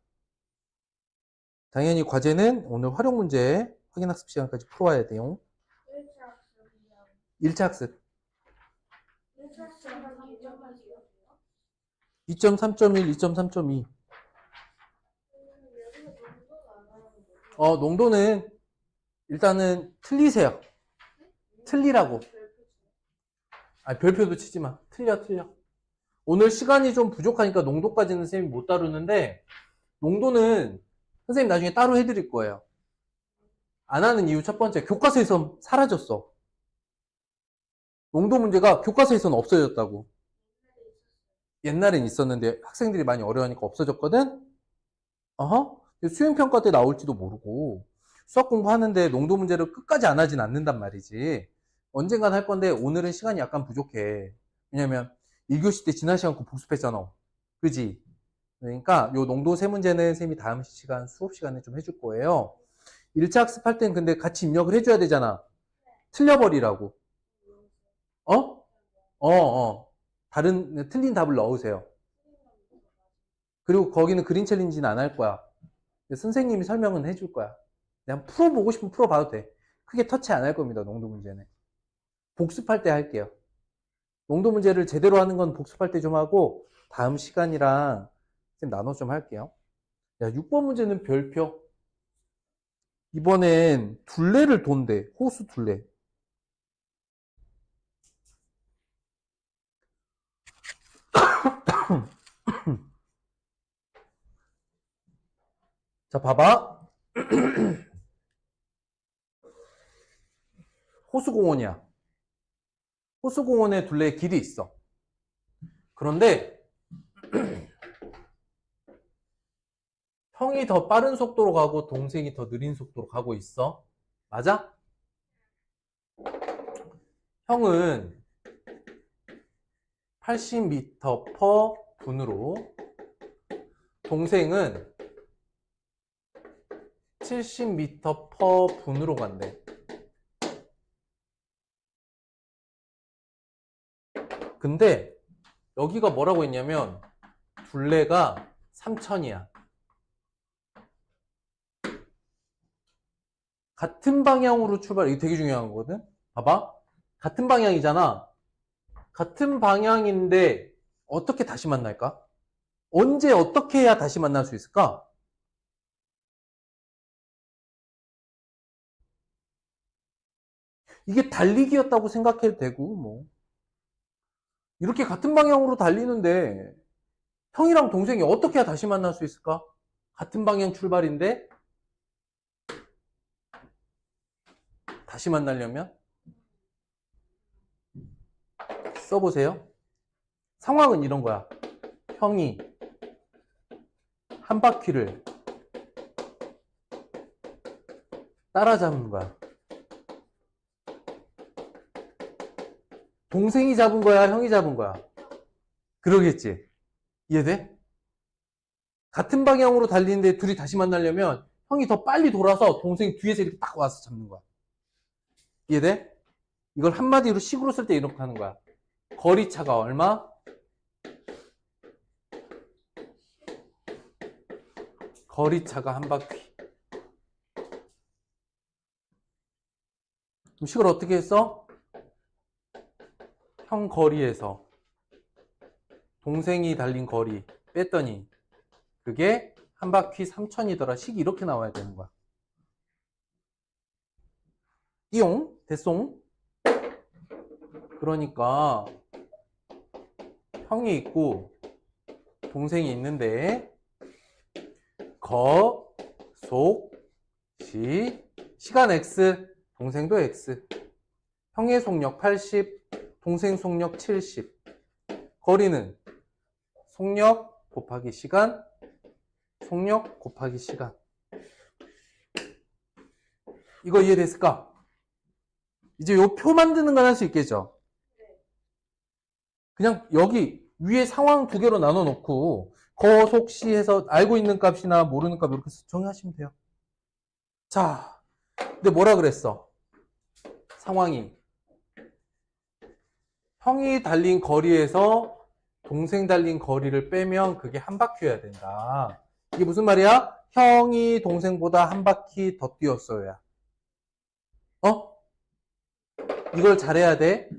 당연히 과제는 오늘 활용 문제 확인학습 시간까지 풀어와야 돼요. 1차 학습. 2.3.1, 2.3.2. 농도는 일단은 틀리세요. 틀리라고. 별표도 치지 마. 틀려. 오늘 시간이 좀 부족하니까 농도까지는 선생님이 못 다루는데, 농도는 선생님 나중에 따로 해드릴 거예요. 안 하는 이유 첫 번째, 교과서에서 사라졌어. 농도 문제가 교과서에서는 없어졌다고. 옛날엔 있었는데 학생들이 많이 어려워하니까 없어졌거든? 수행평가 때 나올지도 모르고 수학 공부하는데 농도 문제를 끝까지 안 하진 않는단 말이지. 언젠간 할 건데 오늘은 시간이 약간 부족해. 왜냐면 1교시 때 지난 시간 거 복습했잖아. 그지? 그러니까 요 농도 세 문제는 선생님이 다음 시간 수업 시간에 좀 해줄 거예요. 1차 학습할 땐 근데 같이 입력을 해줘야 되잖아. 틀려버리라고. 다른 틀린 답을 넣으세요. 그리고 거기는 그린 챌린지는 안 할 거야. 선생님이 설명은 해줄 거야. 그냥 풀어보고 싶으면 풀어봐도 돼. 크게 터치 안 할 겁니다. 농도 문제는. 복습할 때 할게요. 농도 문제를 제대로 하는 건 복습할 때 좀 하고 다음 시간이랑 나눠 좀 할게요. 6번 문제는 별표. 이번엔 둘레를 돈대. 호수 둘레. 자, 봐봐. 호수공원이야. 호수공원에 둘레에 길이 있어. 그런데 형이 더 빠른 속도로 가고 동생이 더 느린 속도로 가고 있어. 맞아? 형은 80m/분으로, 동생은 70m/분으로 간대. 근데 여기가 뭐라고 했냐면 둘레가 3천이야. 같은 방향으로 출발, 이게 되게 중요한 거거든. 봐봐. 같은 방향이잖아. 같은 방향인데 어떻게 다시 만날까? 언제 어떻게 해야 다시 만날 수 있을까? 이게 달리기였다고 생각해도 되고, 뭐. 이렇게 같은 방향으로 달리는데 형이랑 동생이 어떻게 해야 다시 만날 수 있을까? 같은 방향 출발인데 다시 만나려면 써보세요. 상황은 이런 거야. 형이 한 바퀴를 따라잡는 거야. 동생이 잡은 거야, 형이 잡은 거야? 그러겠지. 이해돼? 같은 방향으로 달리는데 둘이 다시 만나려면 형이 더 빨리 돌아서 동생이 뒤에서 이렇게 딱 와서 잡는 거야. 이해돼? 이걸 한마디로 식으로 쓸 때 이렇게 하는 거야. 거리차가 얼마? 거리차가 한 바퀴. 그럼 식을 어떻게 했어? 형 거리에서 동생이 달린 거리 뺐더니 그게 한 바퀴 3천이더라. 식이 이렇게 나와야 되는 거야. 띠용, 됐송. 그러니까 형이 있고 동생이 있는데 거, 속, 시간 x, 동생도 x. 형의 속력 80, 동생 속력 70. 거리는 속력 곱하기 시간, 속력 곱하기 시간. 이거 이해됐을까? 이제 요 표 만드는 건 할 수 있겠죠? 그냥 여기 위에 상황 두 개로 나눠 놓고 거, 속, 시 해서 알고 있는 값이나 모르는 값 이렇게 정의하시면 돼요. 자, 근데 뭐라 그랬어? 상황이 형이 달린 거리에서 동생 달린 거리를 빼면 그게 한 바퀴여야 된다. 이게 무슨 말이야? 형이 동생보다 한 바퀴 더 뛰었어야. 어? 이걸 잘해야 돼.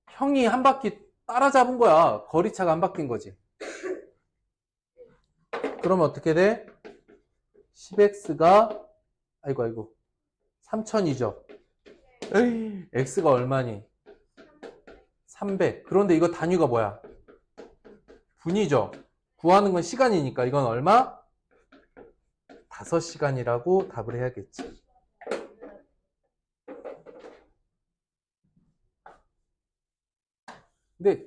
형이 한 바퀴 따라잡은 거야. 거리차가 안 바뀐 거지. 그러면 어떻게 돼? 10x가 아이고 3000이죠. x가 얼마니? 300. 그런데 이거 단위가 뭐야? 분이죠. 구하는 건 시간이니까 이건 얼마? 5시간이라고 답을 해야겠지. 근데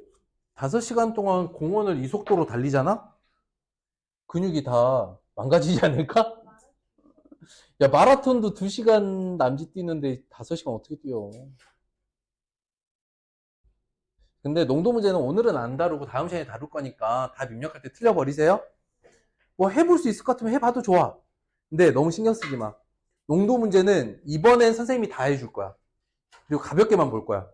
5시간 동안 공원을 이 속도로 달리잖아? 근육이 다 망가지지 않을까? 야, 마라톤도 2시간 남짓 뛰는데 5시간 어떻게 뛰어? 근데 농도 문제는 오늘은 안 다루고 다음 시간에 다룰 거니까 답 입력할 때 틀려버리세요. 뭐 해볼 수 있을 것 같으면 해봐도 좋아. 근데 너무 신경 쓰지 마. 농도 문제는 이번엔 선생님이 다 해줄 거야. 그리고 가볍게만 볼 거야.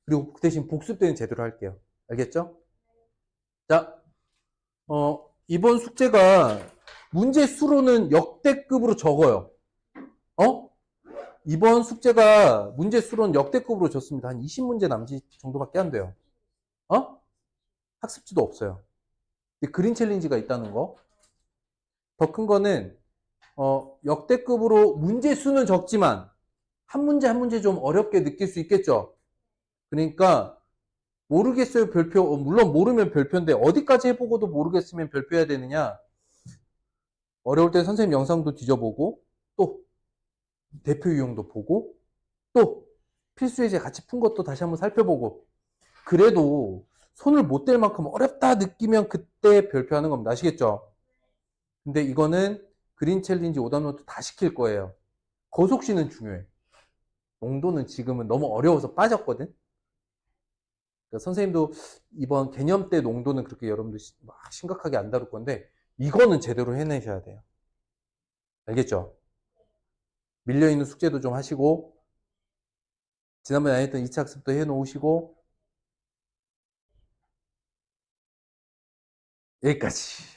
그리고 그 대신 복습 때는 제대로 할게요. 알겠죠? 자, 이번 숙제가 문제 수로는 역대급으로 적어요. 이번 숙제가 문제 수로는 역대급으로 적습니다. 한 20문제 남짓 정도밖에 안 돼요. 학습지도 없어요. 근데 그린 챌린지가 있다는 거. 더 큰 거는 역대급으로 문제 수는 적지만 한 문제 한 문제 좀 어렵게 느낄 수 있겠죠. 그러니까 모르겠어요 별표, 물론 모르면 별표인데 어디까지 해보고도 모르겠으면 별표해야 되느냐. 어려울 때 선생님 영상도 뒤져보고, 또 대표 유형도 보고, 또 필수 예제 같이 푼 것도 다시 한번 살펴보고, 그래도 손을 못 댈 만큼 어렵다 느끼면 그때 별표하는 겁니다. 아시겠죠? 근데 이거는 그린 챌린지 오답노트 다 시킬 거예요. 거속시는 중요해. 농도는 지금은 너무 어려워서 빠졌거든? 그러니까 선생님도 이번 개념 때 농도는 그렇게 여러분들 막 심각하게 안 다룰 건데, 이거는 제대로 해내셔야 돼요. 알겠죠? 밀려있는 숙제도 좀 하시고, 지난번에 안 했던 2차 학습도 해놓으시고, 여기까지.